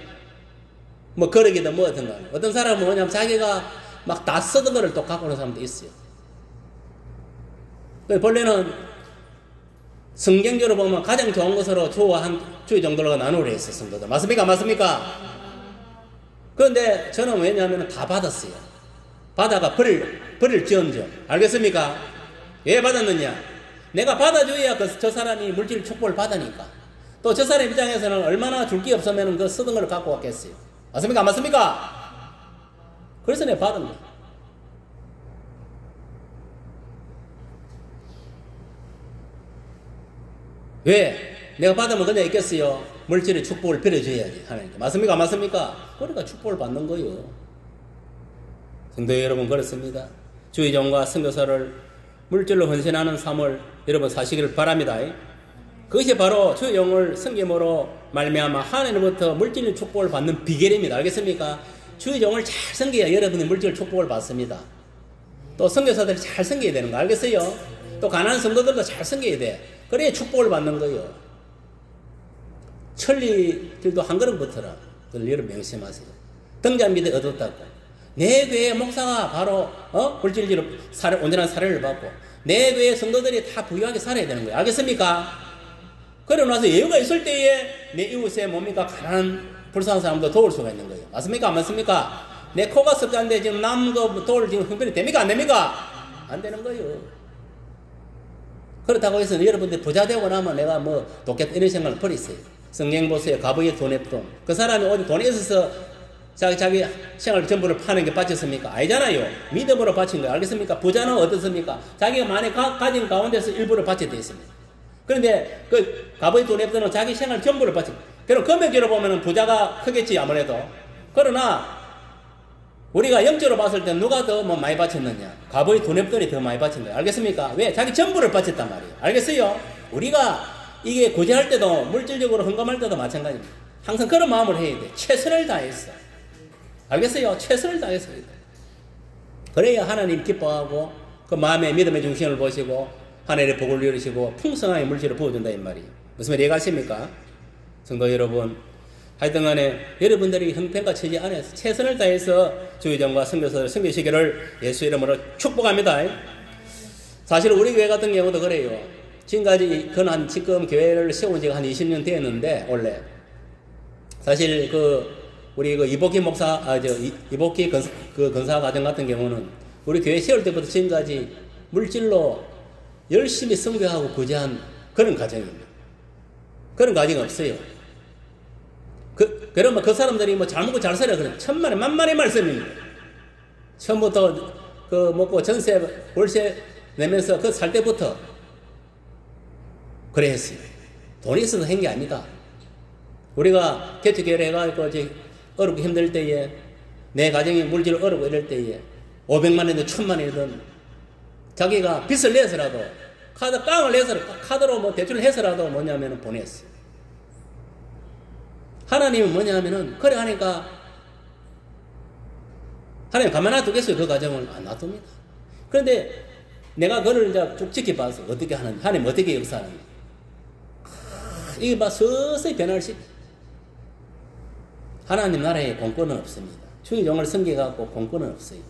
뭐 거르기든 뭐든 간에. 어떤 사람은 뭐냐면 자기가 막 다 쓰던 거를 또 갖고 오는 사람도 있어요. 본래는 성경적으로 보면 가장 좋은 것으로 주와 주의 정도로 나누려 했어요. 성도들. 맞습니까? 맞습니까? 그런데 저는 왜냐하면 다 받았어요. 받아가 버릴지언정. 알겠습니까? 왜 받았느냐? 내가 받아줘야 저 사람이 물질 축복을 받으니까. 또 저 사람 입장에서는 얼마나 줄 게 없으면 그 쓰던 걸 갖고 왔겠어요. 맞습니까? 맞습니까? 그래서 내가 받은 거예요. 왜? 내가 받으면 그냥 있겠어요. 물질의 축복을 빌어줘야지 하나님께. 맞습니까? 맞습니까? 그러니까 축복을 받는 거예요. 성도 여러분 그렇습니다. 주의종과 선교사를 물질로 헌신하는 삶을 여러분 사시기를 바랍니다. 그것이 바로 주의종을 섬김으로 말미암아 하나님으로부터 물질의 축복을 받는 비결입니다. 알겠습니까? 주의종을 잘 섬겨야 여러분이 물질 축복을 받습니다. 또 선교사들이 잘 섬겨야 되는 거 알겠어요? 또 또 가난한 성도들도 잘 섬겨야 돼. 그래야 축복을 받는 거예요. 천리들도 한 그릇 붙어라. 그걸 여러분 명심하세요. 등잔 밑에 얻었다고. 내 교회 목사가 바로 물질적으로 온전한 사례를 받고 내 교회 성도들이 다 부유하게 살아야 되는 거예요. 알겠습니까? 그러고 나서 여유가 있을 때에 내 이웃에 뭡니까? 가난한 불쌍한 사람도 도울 수가 있는 거예요. 맞습니까? 안 맞습니까? 내 코가 썩자는데 지금 남거 도울 지금 형편이 됩니까? 안 됩니까? 안 되는 거예요. 그렇다고 해서 여러분들 부자 되고 나면 내가 뭐 돕겠다 이런 생각을 버리세요. 성경 보세요. 가부의 돈의 돈. 그 사람이 어디 돈이 있어서 자기 생활 전부를 파는 게 바쳤습니까? 아니잖아요. 믿음으로 바친 거예요. 알겠습니까? 부자는 어떻습니까? 자기가 많이 가진 가운데서 일부를 바치게 되어 있습니다. 그런데 그 가부의 돈의 돈은 자기 생활 전부를 바친 거예요. 그럼 금액으로 보면 부자가 크겠지 아무래도. 그러나 우리가 영적으로 봤을 때 누가 더 뭐 많이 바쳤느냐? 가부의 돈의 돈이 더 많이 바친 거예요. 알겠습니까? 왜? 자기 전부를 바쳤단 말이에요. 알겠어요? 우리가 이게 구제할 때도 물질적으로 헌금할 때도 마찬가지입니다. 항상 그런 마음을 해야 돼. 최선을 다했어. 알겠어요? 최선을 다해서 해야 돼. 그래야 하나님 기뻐하고 그 마음의 믿음의 중심을 보시고 하늘의 복을 누리시고 풍성하게 물질을 부어준다 이 말이에요. 무슨 말이 이해가십니까? 성도 여러분, 하여튼 간에 여러분들이 형편과 처지 안에서 최선을 다해서 주의정과 선교사를 섬기시기를 예수 이름으로 축복합니다. 사실 우리 교회 같은 경우도 그래요. 지금까지 지금 교회를 세운 지가 한 20년 되었는데 원래 사실 우리 이복희 목사 이복희 건사 가정 같은 경우는 우리 교회 세울 때부터 지금까지 물질로 열심히 선교하고 구제한 그런 가정입니다. 그런 가정이 없어요. 그러면 그 사람들이 뭐 잘 먹고 잘 살아 그래 천만에 만만의 말씀입니다. 처음부터 먹고 전세 월세 내면서 살 때부터 그래 했어요. 돈이 있어서 한 게 아니다. 우리가 개척교회를 해가지고 어렵고 힘들 때에 내 가정이 물질 어렵고 이럴 때에 500만 원이든 1000만 원이든 자기가 빚을 내서라도 깡을 내서라도 카드로 뭐 대출을 해서라도 뭐냐면은 보냈어요. 하나님은 뭐냐면은 그래 하니까 하나님 가만 놔두겠어요. 그 가정을 안 놔둡니다. 그런데 내가 그걸 이제 쭉 지켜봐서 어떻게 하는지 하나님 어떻게 역사하는지 이게 막 서서히 변화를 시켜. 하나님 나라에 공권은 없습니다. 주의 종을 섬겨갖고 공권은 없어요.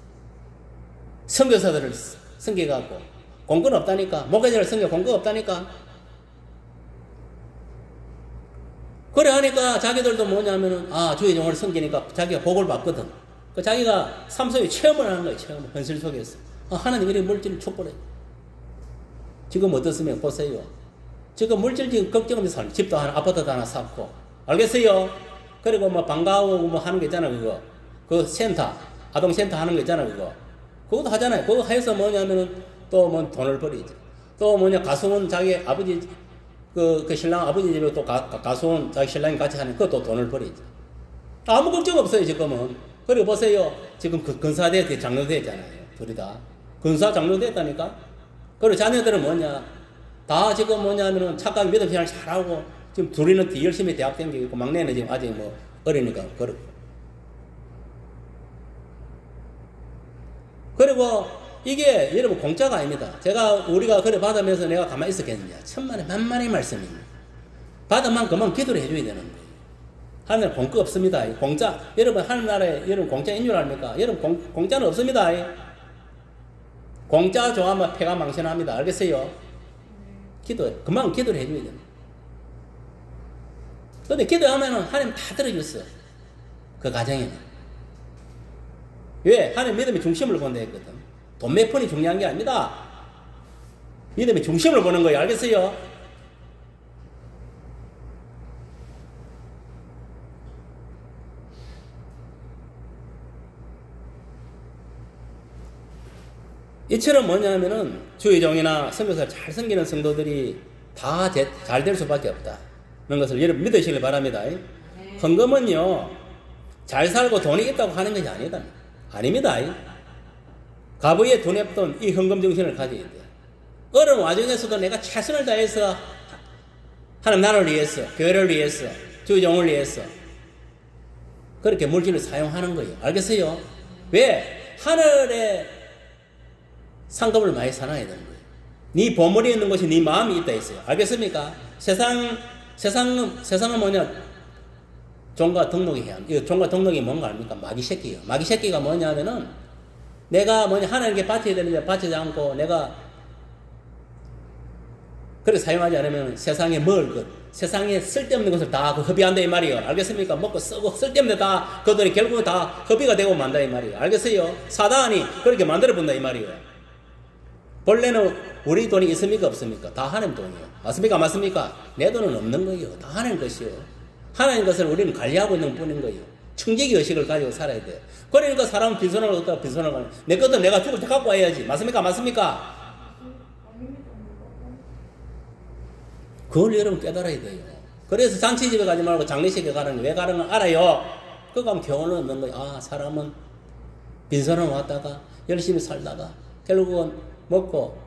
선교사들을 섬겨갖고 공권 없다니까. 목회자를 섬겨 공권 없다니까. 그래 하니까 자기들도 뭐냐면은 주의 종을 섬기니까 자기가 복을 받거든. 자기가 삶 속에 체험을 하는 거예요. 체험 현실 속에서. 하나님 이렇게 물질을 축복해. 지금 어떻습니까? 보세요. 지금 물질적인 걱정 없이 사는 집도 하나, 아파트도 하나 샀고. 알겠어요? 그리고 뭐 방과후 뭐 하는 거 있잖아, 그거. 그 센터, 아동센터 하는 거 있잖아, 그거. 그것도 하잖아요. 그거 해서 뭐냐면은 또 뭐 돈을 벌이죠. 또 뭐냐, 가수원 자기 아버지, 그 신랑 아버지 집에 또 가수원 자기 신랑이 같이 하는 그것도 돈을 벌이죠. 아무 걱정 없어요, 지금은. 그리고 보세요. 지금 근사대 장로됐잖아요. 둘이 다. 근사 장로됐다니까? 그리고 자녀들은 뭐냐? 다 지금 뭐냐면은 착하게 믿음 생활 잘하고 지금 둘이는 열심히 대학 다니고 있고 막내는 지금 아직 뭐 어리니까 그렇고. 그리고 이게 여러분 공짜가 아닙니다. 우리가 그래 받으면서 내가 가만히 있었겠느냐. 천만에 만만의 말씀입니다. 받으면 그만 기도를 해줘야 되는 거예요. 하늘 공짜 없습니다. 공짜. 여러분 하늘나라에 여러분 공짜인 줄 압니까? 여러분 공짜는 없습니다. 공짜 좋아하면 패가 망신합니다. 알겠어요? 그만 기도를 해줘야 됩니다. 근데 기도하면은 하나님 다 들어줬어. 그 가정에는. 왜? 하나님 믿음의 중심을 본다 했거든. 돈 몇 푼이 중요한 게 아닙니다. 믿음의 중심을 보는 거예요. 알겠어요? 이처럼 뭐냐면은 주의 종이나 선교사를 잘 섬기는 성도들이 다 잘 될 수밖에 없다. 그런 것을 여러분 믿으시길 바랍니다. 헌금은요, 잘 살고 돈이 있다고 하는 것이 아닙니다. 가부의 돈에 없던 이 헌금 정신을 가져야 돼. 어려운 와중에서도 내가 최선을 다해서 하나님 나라를 위해서, 교회를 위해서, 주의 종을 위해서 그렇게 물질을 사용하는 거예요. 알겠어요? 왜? 하늘에 상급을 많이 사놔야 되는 거예요. 네 보물이 있는 곳이 네 마음이 있다 했어요. 알겠습니까? 세상은 뭐냐? 종과 등록이 해야 합니다. 이 종과 등록이 뭔가 압니까? 마귀 새끼예요. 마귀 새끼가 뭐냐면은 내가 뭐냐 하나님께 바쳐야 되는데 바치지 않고 내가 그래 사용하지 않으면 세상에 먹을 것, 세상에 쓸데없는 것을 다 허비한다 이 말이에요. 알겠습니까? 먹고 쓰고 쓸데없는 다 그들이 결국 다 허비가 되고 만다 이 말이에요. 알겠어요? 사단이 그렇게 만들어 본다 이 말이에요. 본래는 우리 돈이 있습니까 없습니까? 다 하나님 돈이에요. 맞습니까? 맞습니까? 내 돈은 없는 거예요. 다 하나님 것이요. 하나님 것을 우리는 관리하고 있는 뿐인 거예요. 청지기 의식을 가지고 살아야 돼요. 그러니까 사람은 빈손을 얻다가 빈손을 가는 내 것도 내가 죽을 때 갖고 와야지. 맞습니까? 맞습니까? 그걸 여러분 깨달아야 돼요. 그래서 잔치집에 가지 말고 장례식에 가는 거 왜 가는 거 알아요? 그거 하면 교훈을 얻는 거예요. 아, 사람은 빈손을 왔다가 열심히 살다가 결국은 먹고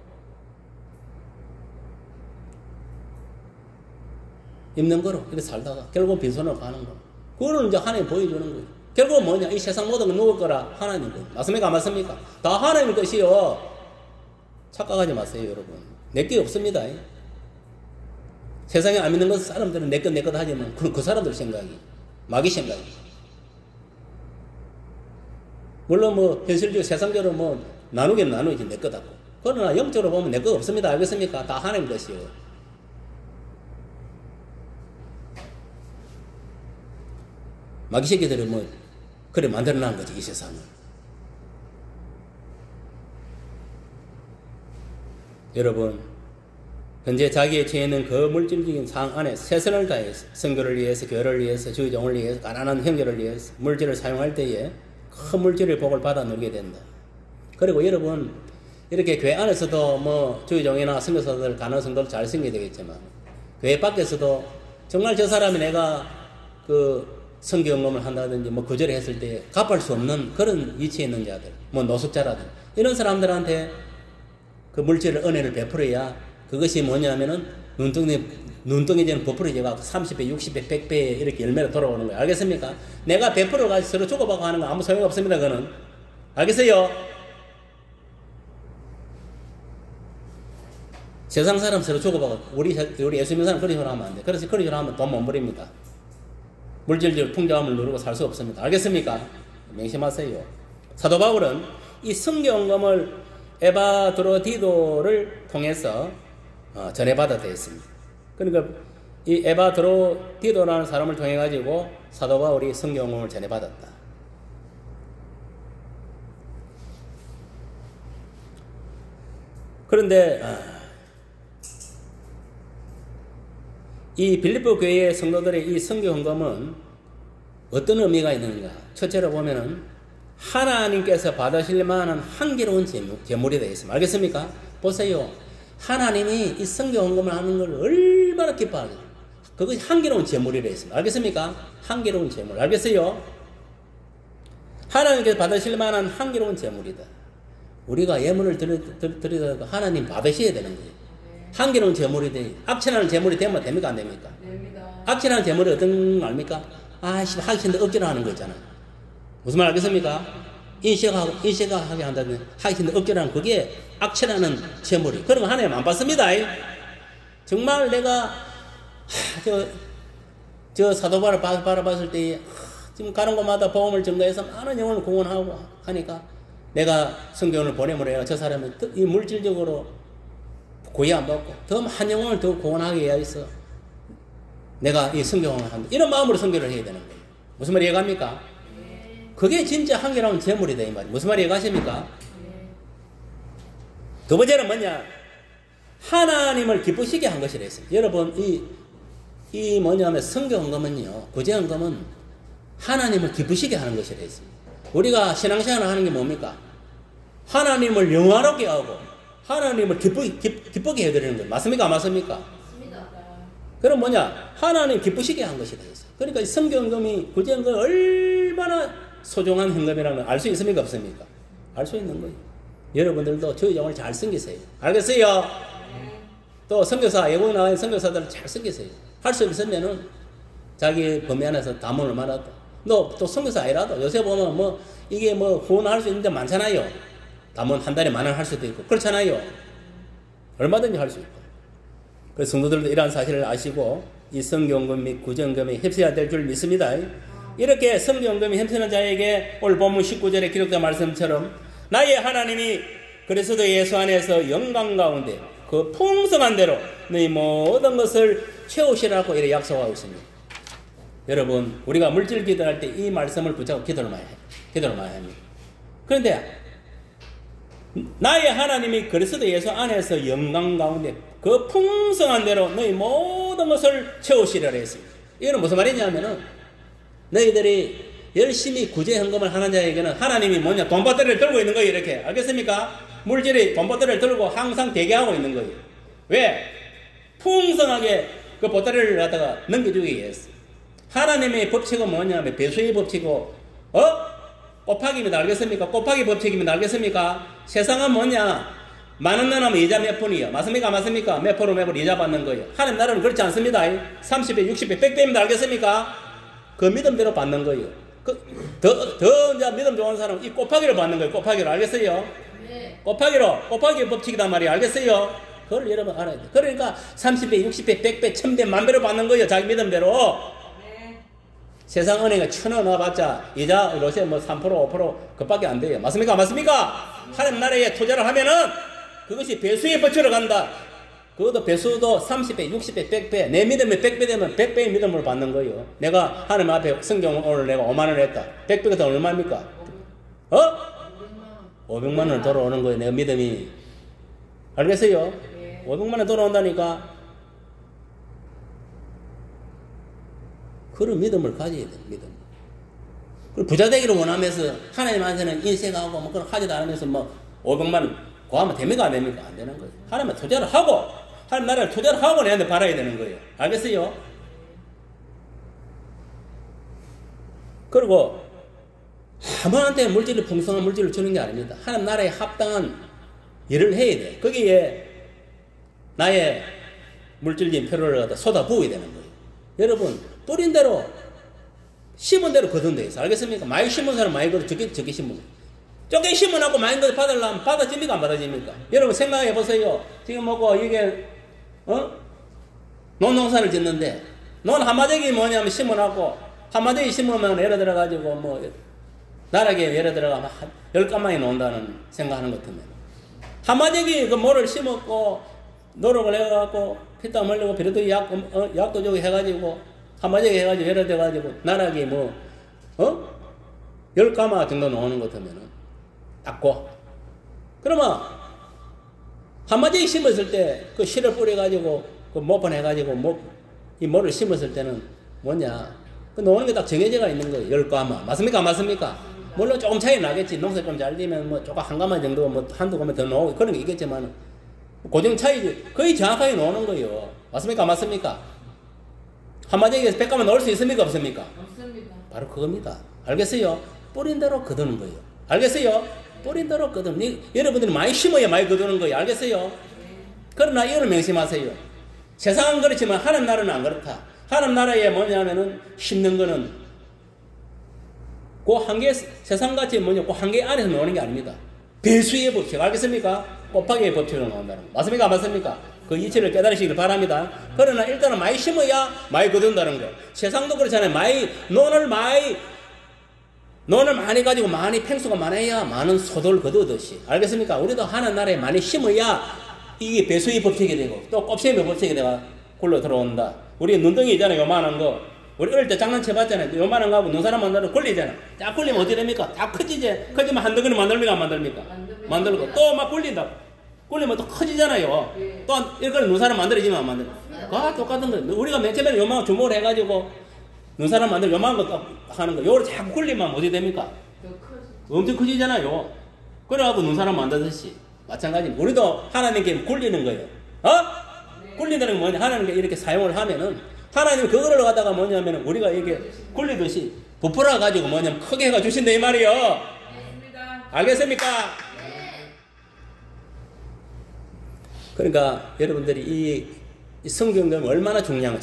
입는 거로 이렇게 살다가 결국은 빈손으로 가는 거. 그거를 이제 하나님 보여주는 거예요. 결국은 뭐냐? 이 세상 모든 걸 먹을 거라 하나님 거예요. 맞습니까? 맞습니까? 다 하나님 것이요. 착각하지 마세요, 여러분. 내게 없습니다. 세상에 안 믿는 것 사람들은 내 것 하지만 그 사람들 생각이 마귀 생각이. 물론 뭐 현실적으로 세상적으로 뭐 나누긴 나누지 내 것 하고. 그러나 영적으로 보면 내 것 없습니다. 알겠습니까? 다 하나님 것이요. 마귀 새끼들이 뭐 그래 만들어놓은 거지 이 세상을. 여러분 현재 자기의 처해 있는 그 물질적인 상황 안에 최선을 다해서 선교를 위해서 교회를 위해서 주의종을 위해서 가난한 형제를 위해서 물질을 사용할 때에 큰 물질의 복을 받아 누리게 된다. 그리고 여러분 이렇게 교회 안에서도 뭐 주의종이나 선교사들 가난한 성도를 잘 섬겨야 되겠지만 교회 밖에서도 정말 저 사람이 내가 그 선교연금을 한다든지 뭐 거절을 했을 때 갚을 수 없는 그런 위치에 있는 자들, 뭐 노숙자라든 이런 사람들한테 그 물질을 은혜를 베풀어야 그것이 뭐냐면은 눈덩이 되는 버풀어져가 30배, 60배, 100배 이렇게 열매로 돌아오는 거예요. 알겠습니까? 내가 베풀어가지고 서로 주고받고 하는 건 아무 소용이 없습니다. 그거는 알겠어요? 세상 사람 서로 주고받고 우리 예수 믿는 사람 그런 식으로 하면 안 돼. 그래서 그런 식으로 하면 돈 못 버립니다. 물질적 풍족함을 누리고 살 수 없습니다. 알겠습니까? 명심하세요. 사도 바울은 이 성경금을 에바드로디도를 통해서 전해받았다 했습니다. 그러니까 이 에바드로디도라는 사람을 통해 가지고 사도 바울이 성경금을 전해받았다. 그런데 이 빌립보 교회의 성도들의 이 선교 헌금은 어떤 의미가 있는가? 첫째로 보면은 하나님께서 받으실 만한 한계로운 제물이 되어 있습니다. 알겠습니까? 보세요. 하나님이 이 선교 헌금을 하는 걸 얼마나 기뻐하죠. 그것이 한계로운 제물이라 했습니다. 알겠습니까? 한계로운 제물. 알겠어요? 하나님께서 받으실 만한 한계로운 제물이다. 우리가 예물을 드리다가 하나님 받으셔야 되는 거예요. 한계로운 제물이 돼. 악취나는 제물이 되면 됩니까? 안 됩니까? 됩니다. 악취나는 제물이 어떤 거 압니까? 아씨, 하기 싫은데 억지로 하는 거 있잖아요. 무슨 말 알겠습니까? 인쇄하게 한다면 하기 싫은데 억지로 하는 그게 악취나는 제물이. 그런 거 하나님 안 받습니다. 정말 내가 저 사도바를 바라봤을 때 지금 가는 곳마다 복음을 전가해서 많은 영혼을 공헌하고 하니까 내가 성경을 보내므로 해야 저 사람은 이 물질적으로 고의 안 받고 더 많은 영혼을 더 공헌하게 해야 있어. 내가 이 성경을 한다. 이런 마음으로 성경을 해야 되는 거예요. 무슨 말이 이해갑니까? 그게 진짜 한계로운 재물이다 이 말이에요. 무슨 말이 이해가십니까? 두 번째는 뭐냐? 하나님을 기쁘시게 한 것이라 했습니다. 여러분 이 뭐냐면 성경헌금은요, 구제헌금은 하나님을 기쁘시게 하는 것이라 했습니다. 우리가 신앙생활을 하는 게 뭡니까? 하나님을 영화롭게 하고 하나님을 기쁘게 해드리는 거예요. 맞습니까? 맞습니까? 맞습니다. 그럼 뭐냐? 하나님 기쁘시게 한 것이다 했어요. 그러니까 이 성경헌금이 구제헌금이 얼마나 소중한 헌금이라는 걸 알 수 있습니까? 없습니까? 알 수 있는 거예요. 여러분들도 저희 영을 잘 섬기세요. 알겠어요? 또 선교사, 외국에 나와 있는 선교사들을 잘 섬기세요. 할 수 있으면은 자기 범위 안에서 담은 얼마나 또 선교사 아니라도 요새 보면 뭐 이게 뭐 후원할 수 있는 데 많잖아요. 담은 한 달에 10,000원 할 수도 있고 그렇잖아요. 얼마든지 할 수 있고. 그래서 성도들도 이러한 사실을 아시고 이 성경금 및 구정금이 협세해야 될 줄 믿습니다. 이렇게 성경금이 협세하는 자에게 오늘 본문 19절에 기록된 말씀처럼 나의 하나님이 그리스도 예수 안에서 영광 가운데 그 풍성한 대로 너희 모든 것을 채우시라고 이렇게 약속하고 있습니다. 여러분, 우리가 물질 기도할 때 이 말씀을 붙잡고 기도를 많이 합니다. 그런데 나의 하나님이 그리스도 예수 안에서 영광 가운데 그 풍성한 대로 너희 모든 것을 채우시리라 했습니다. 이거는 무슨 말이냐면은 너희들이 열심히 구제 헌금을 하는 자에게는 하나님이 뭐냐, 돈보따리를 들고 있는 거예요. 이렇게 알겠습니까? 물질이 돈보따리를 들고 항상 대기하고 있는 거예요. 왜? 풍성하게 그 보따리를 갖다가 넘겨주기 위해서. 하나님의 법칙은 뭐냐면 배수의 법칙이고 곱하기입니다. 알겠습니까? 곱하기 법칙입니다. 알겠습니까? 세상은 뭐냐? 만원 넣으면 이자 몇 푼이요? 맞습니까? 맞습니까? 몇 프로 이자 받는 거예요. 하나님 나라는 그렇지 않습니다. 30배, 60배, 100배입니다. 알겠습니까? 그 믿음대로 받는 거예요. 더 이제 믿음 좋은 사람은 이 곱하기를 받는 거예요. 곱하기로. 알겠어요? 네. 곱하기 법칙이단 말이에요. 알겠어요? 그걸 여러분 알아야 돼요. 그러니까 30배, 60배, 100배, 1000배, 만배로 받는 거예요. 자기 믿음대로. 네. 세상 은행에 1000원 넣어봤자 이자 요새 뭐 3%, 5% 그밖에 안 돼요. 맞습니까? 맞습니까? 하나님 나라에 투자를 하면은 그것이 배수의 법칙으로 간다. 그것도 배수도 30배, 60배, 100배, 내 믿음이 100배 되면 100배의 믿음을 받는 거예요. 내가 하나님 앞에 성경 오늘 내가 5만 원을 했다. 100배가 더 얼마입니까? 500만 원을 돌아오는 거예요. 내가 믿음이. 알겠어요? 500만 원 돌아온다니까. 그런 믿음을 가져야 돼요. 믿음. 그리고 부자 되기를 원하면서 하나님한테는 인색하고 뭐 그런 하지도 않으면서 뭐 500만 원 구하면 됩니까? 안 됩니까? 안 되는 거예요. 하나님은 투자를 하고 하나님 나라를 투자를 하고 내한테 받아야 되는 거예요. 알겠어요? 그리고 아무한테 물질을 풍성한 물질을 주는 게 아닙니다. 하나님 나라에 합당한 일을 해야 돼. 거기에 나의 물질적인 표를 갖다 쏟아 부어야 되는 거예요. 여러분, 뿌린 대로 심은 대로 거둔다 해서 알겠습니까? 많이 심은 사람 많이 거두, 적게 심은. 적게 심어놓고 많이 거 받으려면 받아집니까? 안 받아집니까? 여러분 생각해 보세요. 지금 뭐고 이게 논농사를 짓는데 논 한마디기 뭐냐면 심어놓고 한마디기 심으면 예를 들어 가지고 뭐 나락에 예를 들어가 10가마이 논다는 생각하는 것 같으면 한마디기 그 모를 심었고 노력을 해갖고 피땀 흘리고 비료도 약도 주고 해가지고 한마디기 해가지고 예를 들어 가지고 나락이 뭐 10가마 정도 나오는 것 같으면은 닦고 그러면 한마디기 심었을 때 그 씨를 뿌려가지고 그 모판 해가지고 이 모를 심었을 때는 뭐냐 그 나오는 게 딱 정해져가 있는 거예요. 10가마 맞습니까? 맞습니까? 물론 조금 차이 나겠지. 농사 좀 잘 되면 뭐 조금 한 가마 정도 뭐 한두 가마 더 나오고 그런 게 있겠지만 고정 차이지 거의 정확하게 나오는 거예요. 맞습니까? 맞습니까? 한마디에서 100가마 넣을 수 있습니까? 없습니까? 없습니다. 바로 그겁니다. 알겠어요? 뿌린 대로 거두는 거예요. 알겠어요? 뿌린 대로 거두는 여러분들이 많이 심어야 많이 거두는 거예요. 알겠어요? 그러나 이거는 명심하세요. 세상은 그렇지만 하나님 나라는 안 그렇다. 하나님 나라에 뭐냐면은 심는 거는 그 한계 세상같이 뭐냐 그 한계 안에서 나오는 게 아닙니다. 배수의 법칙 알겠습니까? 곱하기의 법칙으로 나온다는 거. 맞습니까? 맞습니까? 그 이치를 깨달으시길 바랍니다. 그러나 일단은 많이 심어야 많이 거둔다는 거. 세상도 그렇잖아요. 논을 많이 가지고 많이 팽수가 많아야 많은 소도를 거두듯이. 알겠습니까? 우리도 하나님 나라에 많이 심어야 이게 배수의 법칙이 되고 또 곱셈의 법칙이 내가 굴러 들어온다. 우리 눈덩이 있잖아요. 요만한 거. 우리 어릴 때 장난쳐봤잖아요. 요만한 거하고 눈사람 만들어 굴리잖아. 딱 굴리면 어떻게 됩니까? 딱 커지지. 커지면 한 덩어리 만들니까 안 만듭니까? 만들고 또 막 굴린다. 굴리면 또 커지잖아요. 예. 또 이걸 눈사람 만들어지면 안 만들어. 그거 똑같은 거. 우리가 맨 처음에 요만한 주먹을 해가지고 눈사람 만들어 요만한 거 하는 거. 요걸 자꾸 굴리면 어떻게 됩니까? 더 커지. 엄청 커지잖아요. 그래갖고 눈사람 만들듯이. 마찬가지. 우리도 하나님께 굴리는 거예요. 굴린다는 게 뭐냐? 하나님께 이렇게 사용을 하면은 하나님이 그거를 갖다가 뭐냐면은 우리가 이게 굴리듯이 부풀어 가지고 뭐냐면 크게 해가 주신다 이 말이요. 알겠습니다. 알겠습니까? 그러니까 여러분들이 이 성경은 얼마나 중요한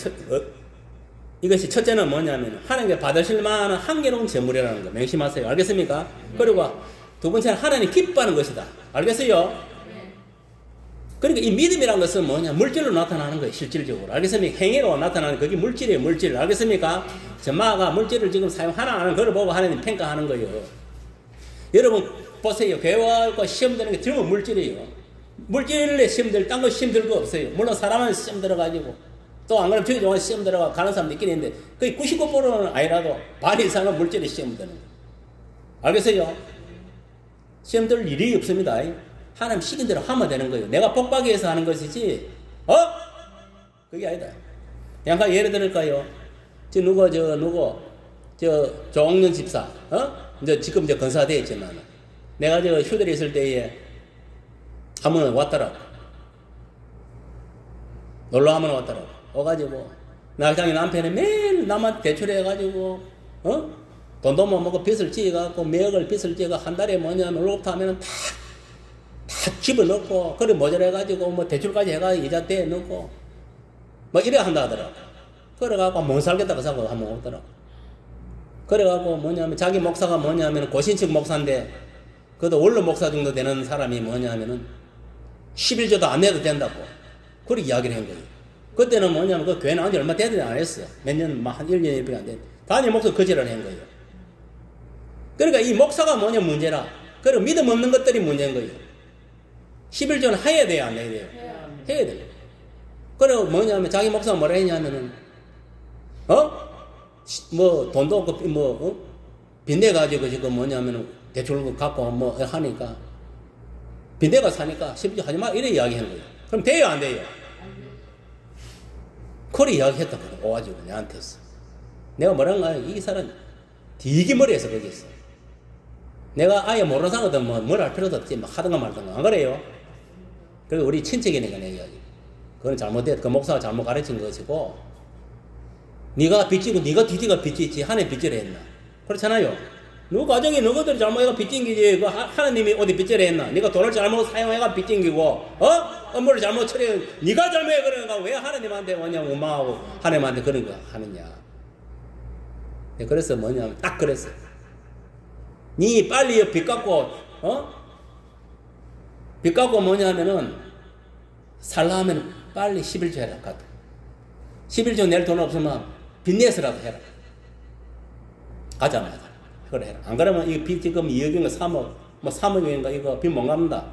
이것이 첫째는 뭐냐면 하나님께 받으실 만한 한계로운 재물이라는 거 명심하세요. 알겠습니까? 그리고 두 번째는 하나님 기뻐하는 것이다. 알겠어요? 그러니까 이 믿음이라는 것은 뭐냐? 물질로 나타나는 거예요. 실질적으로. 알겠습니까? 행위로 나타나는 그게 물질이에요. 물질. 알겠습니까? 전마가 물질을 지금 사용하나 안 하는 그걸 보고 하나님 평가하는 거예요. 여러분 보세요. 교회와 시험 드는 게 전부 물질이에요. 물질에 시험 들, 딴 거 시험 들 거 없어요. 물론 사람은 시험 들어가지고 또 안 그러면 저기 동안 시험 들어가 가는 사람도 있긴 있는데 거의 99%는 아니라도 반 이상은 물질에 시험 드는 거예요. 알겠어요? 시험 들 일이 없습니다. 하나님 시킨 대로 하면 되는 거예요. 내가 복받기 위해서 하는 것이지, 그게 아니다. 양가 예를 들을까요? 누구, 조홍련 집사, 지금 건사되어 있지만, 내가 휴대를 있을 때에 한 번 왔더라고. 놀러 한 번 왔더라고. 와가지고, 나중에 남편이 매일 나만 대출해가지고, 돈도 못 먹고 빚을 지어갖고, 매억을 빚을 지어가 한 달에 뭐냐면, 로또 하면은 다 집어넣고, 그래 모자라가지고, 뭐 대출까지 해가지고 이자 대 넣고, 뭐 이래 한다 하더라고. 그래갖고 못 살겠다고 생각하고 한번 오더라고. 그래갖고 뭐냐면, 자기 목사가 뭐냐면, 고신측 목사인데, 그것도 원로 목사 정도 되는 사람이 뭐냐면은, 11조도 안 내도 된다고. 그렇게 이야기를 한 거예요. 그때는 뭐냐면, 그 교회 나온 지 얼마 되지 안 했어. 몇 년, 한 1년, 1년 안 돼. 단임 목사 거절을 한 거예요. 그러니까 이 목사가 뭐냐 문제라. 그리고 믿음 없는 것들이 문제인 거예요. 11조는 해야 돼요, 안 해야 돼요? 해야 돼요. 그리고 뭐냐면, 자기 목사가 뭐라 했냐면은, 뭐, 돈도 없고, 빚내가지고 지금 뭐냐면은, 대출 갖고 뭐 하니까, 빚내가 사니까 11조 하지 마, 이래 이야기한 거예요. 그럼 돼요, 안 돼요? 그래 이야기했다거든, 오가지고 내한테서. 내가 뭐란가, 이 사람, 되게 머리에서 거기 있어. 내가 아예 모르는 사람거든, 뭘 할 필요도 없지, 막 하든가 말든가. 안 그래요? 그리고 우리 친척이니까 내 이야기. 그건 잘못됐, 그 목사가 잘못 가르친 것이고, 네가 빚지고, 네가 뒤지가 빚지지, 하나님 빚지려 했나? 그렇잖아요. 너 가정이 너희들이 잘못해가 빚진 기지, 그 하나님이 어디 빚지려 했나? 네가 돈을 잘못 사용해가 빚진 기고, 업무를 잘못 처리해, 네가 잘못해 그러는가? 왜 하나님한테 뭐냐, 원망하고 하나님한테 그런 거 하느냐? 그래서 뭐냐면, 딱 그랬어. 니 빨리 빚 갚고, 빚 갚고 뭐냐면은, 살라면 빨리 11조 해라, 가도. 11조 낼 돈 없으면 빚 내서라도 해라. 가자마자. 그래 해라. 안 그러면 이 빚 지금 2억인가 3억, 뭐 3억인가 이거 빚 못 갚는다.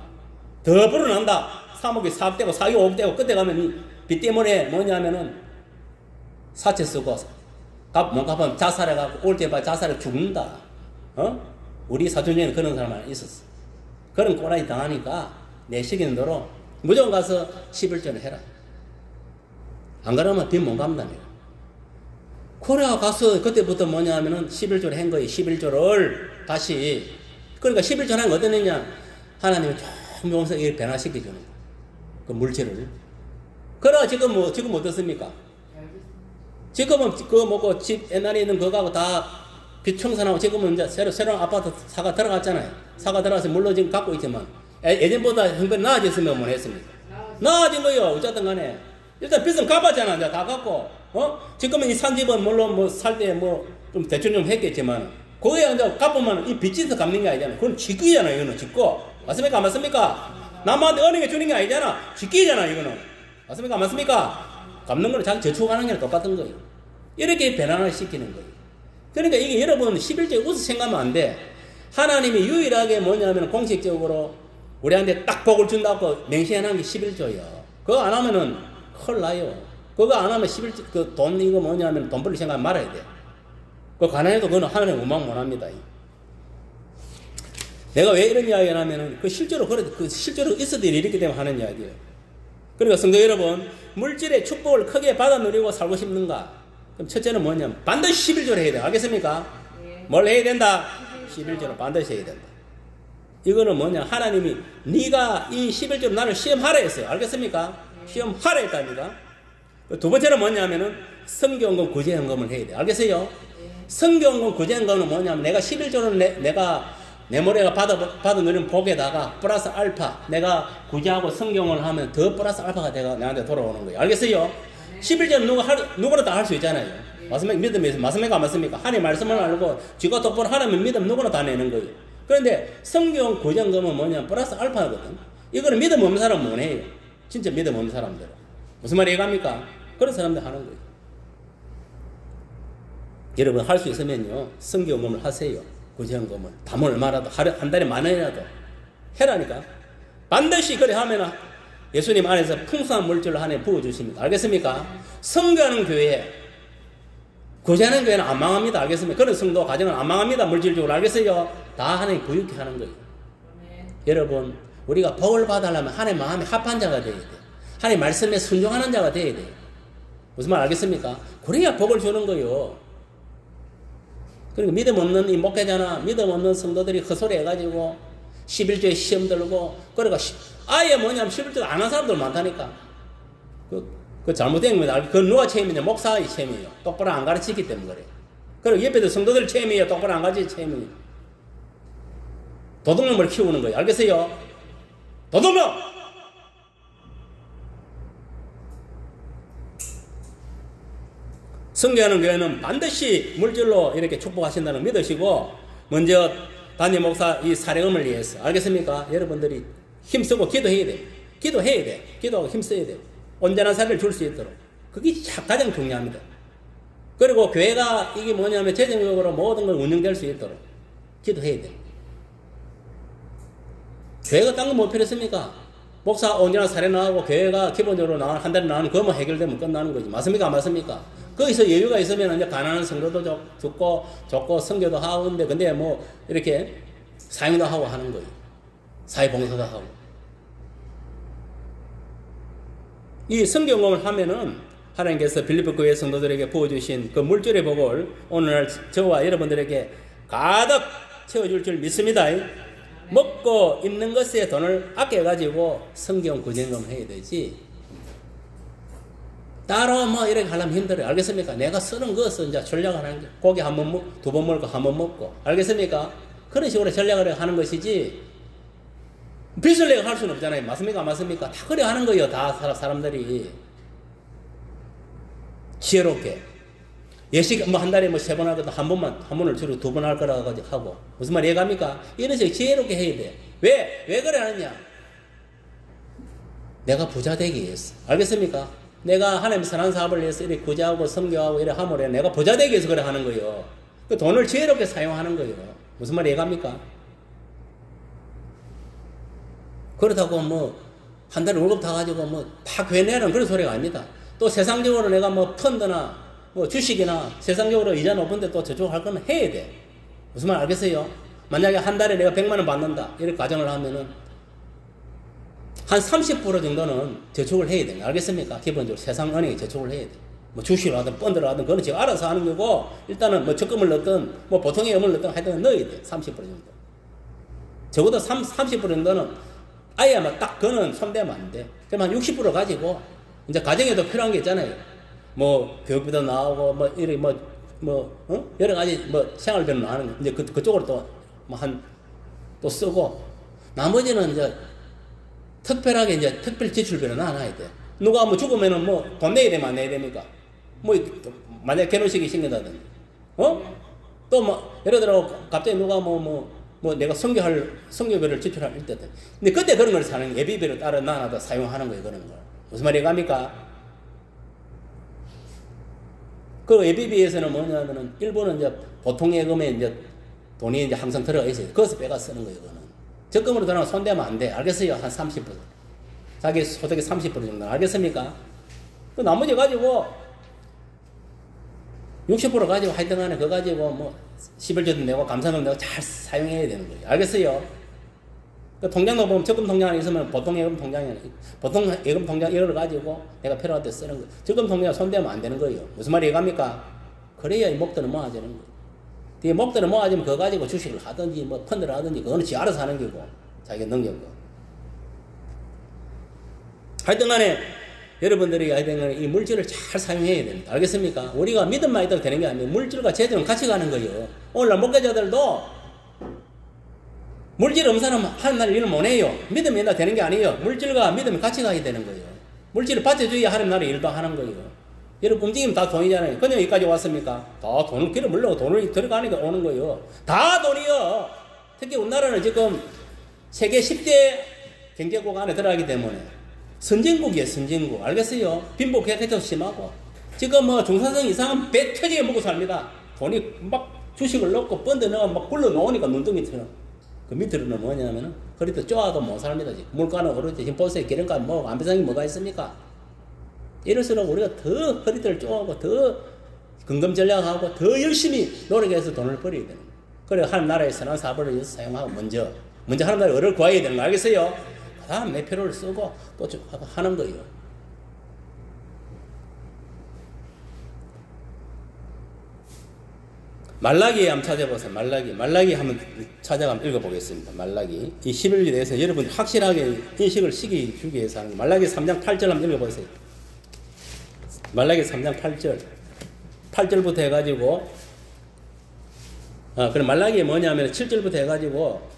더 불어난다. 3억이 4억 되고 4억 5억 되고 끝에 가면 이 빚 때문에 뭐냐면은 사채 쓰고 못 갚으면 자살해가지고 올 때 봐 자살해 죽는다. 우리 사촌 중에는 그런 사람 하나 있었어. 그런 꼬라지 당하니까 내 시키는 대로 무조건 가서 11조를 해라. 안 그러면 빚 못 갚는다며. 그래 가서 그때부터 뭐냐 하면은 11조를 한 거예요. 11조를 다시. 그러니까 11조 하는 거 어떤 애냐? 하나님이 조금씩 이렇게 변화시켜주는 거예요. 그 물질을. 그래 지금 어떻습니까? 지금은 그거 먹고 집 옛날에 있는 그거하고 다 빚 청산하고 지금은 이제 새로운 아파트 사가 들어갔잖아요. 사가 들어가서 물론 지금 갖고 있지만 예전보다 형편이 나아졌으면 뭐 했습니까? 나아진 거예요. 어쨌든 간에. 일단 빚은 갚았잖아. 이제 다 갚고. 지금은 이 산 집은 물론 뭐 살 때 뭐 좀 대출 좀 했겠지만 거기에 이제 갚으면 이 빚에서 갚는 게 아니잖아. 그건 직기잖아. 이거는 직고. 맞습니까? 안 맞습니까? 남한테 은행에 주는 게 아니잖아. 직기잖아. 이거는. 맞습니까? 안 맞습니까? 갚는 거는 자기 저축하는 게 똑같은 거예요. 이렇게 변환을 시키는 거예요. 그러니까 이게 여러분 11조에 웃어 생각하면 안 돼. 하나님이 유일하게 뭐냐면 공식적으로 우리한테 딱 복을 준다고 맹세해놓은 게 11조예요. 그거 안 하면은 큰일 나요. 그거 안 하면 11조, 그 돈 이거 뭐냐면 돈 벌릴 생각 말아야 돼. 그 가난해도 그거는 하나님 원망 못 합니다. 내가 왜 이런 이야기를 하면은 그 실제로 있어도 이렇기 때문에 하는 이야기예요. 그러니까 성도 여러분, 물질의 축복을 크게 받아 누리고 살고 싶는가? 그럼 첫째는 뭐냐면 반드시 11조를 해야 돼. 알겠습니까? 네. 뭘 해야 된다? 11조를 반드시 해야 된다. 이거는 뭐냐? 하나님이 네가 이 11조로 나를 시험하라 했어요. 알겠습니까? 네. 시험하라 했답니다. 두 번째는 뭐냐면은 성경금 구제헌금을 해야 돼. 알겠어요? 네. 성경금 구제헌금은 뭐냐면 내가 11조를 내가 내 모래가 받아 누리는 복에다가 플러스 알파 내가 구제하고 성경을 하면 더 플러스 알파가 내가 내한테 돌아오는 거예요. 알겠어요? 11조는 누구나 다 할 수 있잖아요. 맞습니까? 믿음에서. 맞습니까? 안 맞습니까? 하나님 말씀을 알고 쥐가 똑바로 하나님 믿음 누구나 다 내는 거예요. 그런데 성경 구제헌금은 뭐냐? 플러스 알파거든. 이거는 믿음 없는 사람은 못 해요. 진짜 믿음 없는 사람들은. 무슨 말이 이해갑니까? 그런 사람들 하는 거예요. 여러분 할 수 있으면요 성경검을 하세요. 구제연금을 담을 얼마라도 한 달에 10,000원이라도 해라니까. 반드시 그래 하면 예수님 안에서 풍성한 물질을 하나님 부어주십니다. 알겠습니까? 성교하는 교회, 구제하는 교회는 안 망합니다. 알겠습니까? 그런 성도 가정은 안 망합니다. 물질적으로. 알겠어요? 다 하나님 부유케 하는 거예요. 여러분 우리가 복을 받으려면 하나님 마음에 합한 자가 되어야 돼요. 하나님 말씀에 순종하는 자가 되어야 돼요. 무슨 말 알겠습니까? 그래야 복을 주는 거예요. 그러니까 믿음 없는 이 목회자나 믿음 없는 성도들이 헛소리 해가지고 11조에 시험 들고 그러니까 아예 뭐냐면 11조 안 한 사람들 많다니까. 그 잘못된 겁니다. 그건 누가 책임이냐? 목사의 책임이에요. 똑바로 안 가르치기 때문에 그래. 그리고 옆에도 성도들 책임이에요. 똑바로 안 가르치기 책임이에요. 도둑놈을 키우는 거예요. 알겠어요? 도둑놈! 성교하는 교회는 반드시 물질로 이렇게 축복하신다는 걸 믿으시고 먼저 담임 목사 이 사령음을 위해서 알겠습니까? 여러분들이 힘쓰고 기도해야 돼. 기도해야 돼. 기도하고 힘써야 돼. 온전한 사례를 줄 수 있도록. 그게 가장 중요합니다. 그리고 교회가 이게 뭐냐면 재정적으로 모든 걸 운영될 수 있도록 기도해야 돼. 교회가 딴 거 뭐 필요했습니까? 목사 온전한 사례 나오고 교회가 기본적으로 한 달에 나오는 그것만 해결되면 끝나는 거지. 맞습니까? 안 맞습니까? 거기서 여유가 있으면 이제 가난한 성도도 좋고 선교도 하고 근데 뭐 이렇게 사용도 하고 하는 거예요. 사회봉사도 하고. 이 성경을 하면은 하나님께서 빌립보 교회 성도들에게 부어주신 그 물질의 복을 오늘 저와 여러분들에게 가득 채워줄 줄 믿습니다. 먹고 입는 것에 돈을 아껴가지고 성경 구제금 해야 되지. 따로 뭐 이렇게 하려면 힘들어요. 알겠습니까? 내가 쓰는 것은 이제 전략을 하는 게 고기 한 번 먹고 2번 먹고 한 번 먹고. 알겠습니까? 그런 식으로 전략을 하는 것이지 빚을 내고 할 수는 없잖아요. 맞습니까? 맞습니까? 다 그래 하는 거예요. 다 사람들이. 지혜롭게. 예식 뭐 한 달에 뭐 3번 하거든 한 번을 주로 2번 할 거라고 하고. 무슨 말 이해갑니까? 이런 식으로 지혜롭게 해야 돼. 왜 그래 하느냐? 내가 부자 되기 위해서. 알겠습니까? 내가 하나님 선한 사업을 위해서 이렇게 구제하고 성교하고 이렇게 함으로 내가 부자 되기 위해서 그래 하는 거예요. 그 돈을 지혜롭게 사용하는 거예요. 무슨 말 이해갑니까? 그렇다고 뭐 한 달에 월급 다 가지고 뭐 다 괴내는 그런 소리가 아닙니다. 또 세상적으로 내가 뭐 펀드나 뭐 주식이나 세상적으로 이자 높은데 또 저축할 거면 해야 돼. 무슨 말 알겠어요? 만약에 한 달에 내가 100만 원 받는다 이렇게 가정을 하면은 한 30% 정도는 저축을 해야 됩니다. 알겠습니까? 기본적으로 세상 은행에 저축을 해야 돼. 뭐 주식을 하든 펀드를 하든 그거는 제가 알아서 하는 거고 일단은 뭐 적금을 넣든 뭐 보통의 금을 넣든 하여튼 넣어야 돼. 30% 정도. 적어도 30% 정도는 아예 딱 그거는 손대면 안 돼. 그럼 한 60% 가지고 이제 가정에도 필요한 게 있잖아요. 뭐 교육비도 나오고 뭐 이래 여러 가지 뭐 생활비도 나오는 거. 이제 그쪽으로 또 뭐 또 쓰고 나머지는 이제 특별하게 이제 특별 지출비를 놔놔야 돼. 누가 뭐 죽으면은 뭐 돈 내야 되면 안 내야 됩니까? 뭐 만약 결혼식이 생긴다든지 또 뭐 예를 들어 갑자기 누가 뭐 내가 성교비를 지출할 때든. 근데 그때 그런 걸 사는 예비비를 따로 나눠서 사용하는 거예요. 그런 걸. 무슨 말이 갑니까? 그 예비비에서는 뭐냐면은 일부는 이제 보통 예금에 이제 돈이 이제 항상 들어가 있어요. 그것을 빼가 쓰는 거예요. 그거는. 적금으로 들어가면 손대면 안 돼. 알겠어요? 한 30%. 자기 소득의 30% 정도. 알겠습니까? 그 나머지 가지고 60% 가지고 하여튼 간에 그거 가지고 뭐 11조도 내고 감사금 내고 잘 사용해야 되는 거예요. 알겠어요? 그 통장도 보면 적금 통장 안에 있으면 보통 예금 통장이 보통 예금 통장 이걸 가지고 내가 필요할 때 쓰는 거예요. 적금 통장에 손대면 안 되는 거예요. 무슨 말이 이해갑니까? 그래야 이 목돈을 모아지는 거예요. 이 목돈을 모아지면 그거 가지고 주식을 하든지 뭐 펀드를 하든지 그거는 지 알아서 하는 거고 자기 능력으로. 하여튼 간에 여러분들이 하여튼 간에 이 물질을 잘 사용해야 됩니다. 알겠습니까? 우리가 믿음만 있다고 되는 게 아니에요. 물질과 재정은 같이 가는 거예요. 오늘날 목회자들도 물질 없는 사람은 하는 날 일을 못 해요. 믿음이 있다 되는 게 아니에요. 물질과 믿음이 같이 가야 되는 거예요. 물질을 받쳐줘야 하는 날에 일도 하는 거예요. 여러분 움직이면 다 돈이잖아요. 그냥 여기까지 왔습니까? 다 돈을 길어 물려고 돈을 들어가니까 오는 거예요. 다 돈이요. 특히 우리나라는 지금 세계 10대 경제국 안에 들어가기 때문에 선진국이에요, 선진국. 알겠어요? 빈부 격차도 심하고. 지금 뭐 중산층 이상은 배 터지게 먹고 삽니다. 돈이 막 주식을 넣고 펀드 넣어 막 굴러 놓으니까 눈덩이처럼. 그 밑으로는 뭐냐면은 허리도 쪼아도 못 삽니다. 지금 물가는 오르지. 지금 보세요. 기름값 뭐 안배상이 뭐가 있습니까? 이럴수록 우리가 더 허리를 쪼아고 더 근검 전략하고 더 열심히 노력해서 돈을 벌여야 되는 거예요. 그래 하는 나라의 선한 사업을 사용하고 먼저 하는 나라의 의를 구해야 되는 거 알겠어요? 그 다음 내 표를 쓰고 또 하는 거예요. 말라기에 한번 찾아보세요. 말라기 한번 찾아가 읽어보겠습니다. 말라기 이 11절에 대해서 여러분 확실하게 인식을 시키기 위해서 하는 거. 말라기 3장 8절 한번 읽어보세요. 말라기 3장 8절부터 해가지고 그럼 말라기에 뭐냐면 7절부터 해가지고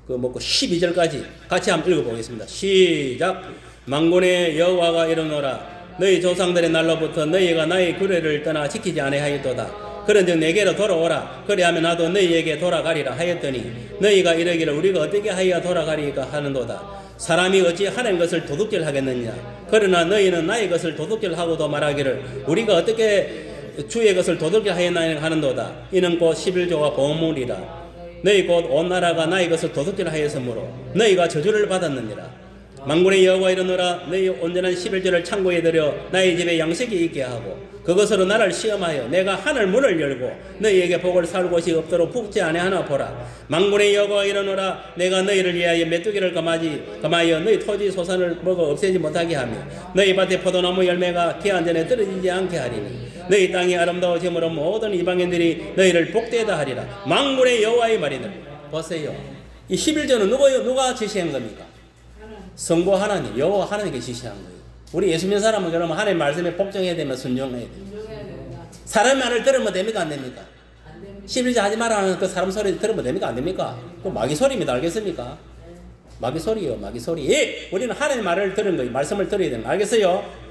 그 12절까지 같이 한번 읽어보겠습니다. 시작. 만군의 여호와가 이르노라. 너희 조상들의 날로부터 너희가 나의 규례를 떠나 지키지 아니하였도다. 그런즉 내게로 돌아오라. 그리하면 나도 너희에게 돌아가리라 하였더니 너희가 이르기를 우리가 어떻게 하여야 돌아가리까 하는도다. 사람이 어찌 하나님 것을 도둑질하겠느냐. 그러나 너희는 나의 것을 도둑질하고도 말하기를 우리가 어떻게 주의 것을 도둑질하였나니 하는도다. 이는 곧 11조가 보물이라. 너희 곧 온 나라가 나의 것을 도둑질하였으므로 너희가 저주를 받았느니라. 만군의 여호와 이르노라. 너희 온전한 11조를 창고에 들여 나의 집에 양식이 있게 하고 그것으로 나를 시험하여 내가 하늘 문을 열고 너희에게 복을 살 곳이 없도록 붓지 아니하나 보라. 만군의 여호와 이르노라. 내가 너희를 위하여 메뚜기를 감하여 너희 토지 소산을 먹어 없애지 못하게 하며 너희 밭에 포도나무 열매가 기한 전에 떨어지지 않게 하리니 너희 땅이 아름다워짐으로 모든 이방인들이 너희를 복되다 하리라. 만군의 여호와의 말이다. 보세요. 이 11조는 누가 지시한 겁니까? 성부 하나님, 여호와 하나님께 지시한 거예요. 우리 예수 믿는 사람은 그러면 하나님 말씀에 복종해야 되면 순종해야 돼요. 사람 말을 들으면 됩니까? 안 됩니까? 11조 하지 말라는 그 사람 소리 들으면 됩니까? 안 됩니까? 그 마귀 소리입니다. 알겠습니까? 마귀 소리요, 마귀 소리. 예, 우리는 하나님 말을 들은 거예요. 말씀을 들어야 되는 거. 알겠어요?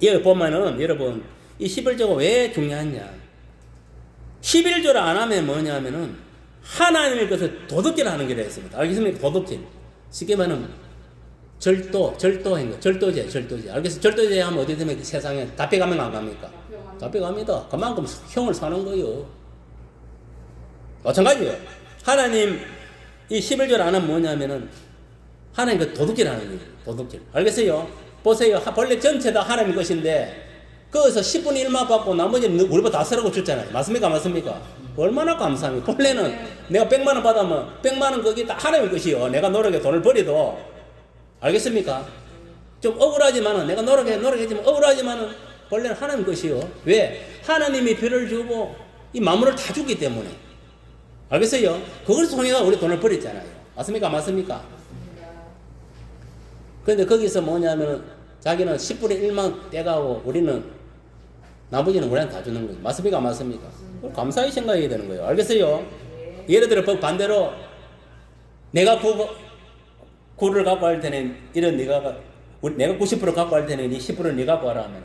여기 보면은 여러분 이 11조가 왜 중요하냐? 11조를 안 하면 뭐냐면은 하나님의 것을 도둑질하는 게 되었습니다. 알겠습니까? 도둑질. 쉽게 말하면 절도한 거. 절도제. 알겠어요? 절도제 하면 어디 되면 세상에 잡혀가면 안 갑니까? 잡혀갑니다. 그만큼 형을 사는 거예요. 마찬가지예요. 하나님 이 11조를 안 하면 뭐냐면은 하나님 그 도둑질 하는 거예요. 도둑질. 알겠어요? 보세요. 본래 전체 다 하나님 것인데 거기서 10분의 1만 받고 나머지는 우리보다 다 쓰라고 줬잖아요. 맞습니까? 맞습니까? 얼마나 감사합니까? 본래는 내가 100만 원 받으면 100만 원 거기 다 하나님 것이요. 내가 노력에 돈을 버려도. 알겠습니까? 좀 억울하지만은 내가 노력했지만 억울하지만은 본래는 하나님 것이요. 왜? 하나님이 별을 주고 이 만물을 다 주기 때문에. 알겠어요? 그걸 통해서 우리 돈을 버렸잖아요. 맞습니까? 맞습니까? 그런데 거기서 뭐냐면은 자기는 10분의 1만 떼가고 우리는 나머지는 우리한테 다 주는 거예요. 맞습니까? 맞습니까? 감사히 생각해야 되는 거예요. 알겠어요? 예를 들어 반대로 내가 구를 갖고 할 때는 이런 내가 90% 갖고 할 때는 이 10%를 네가 갖고 하라 하면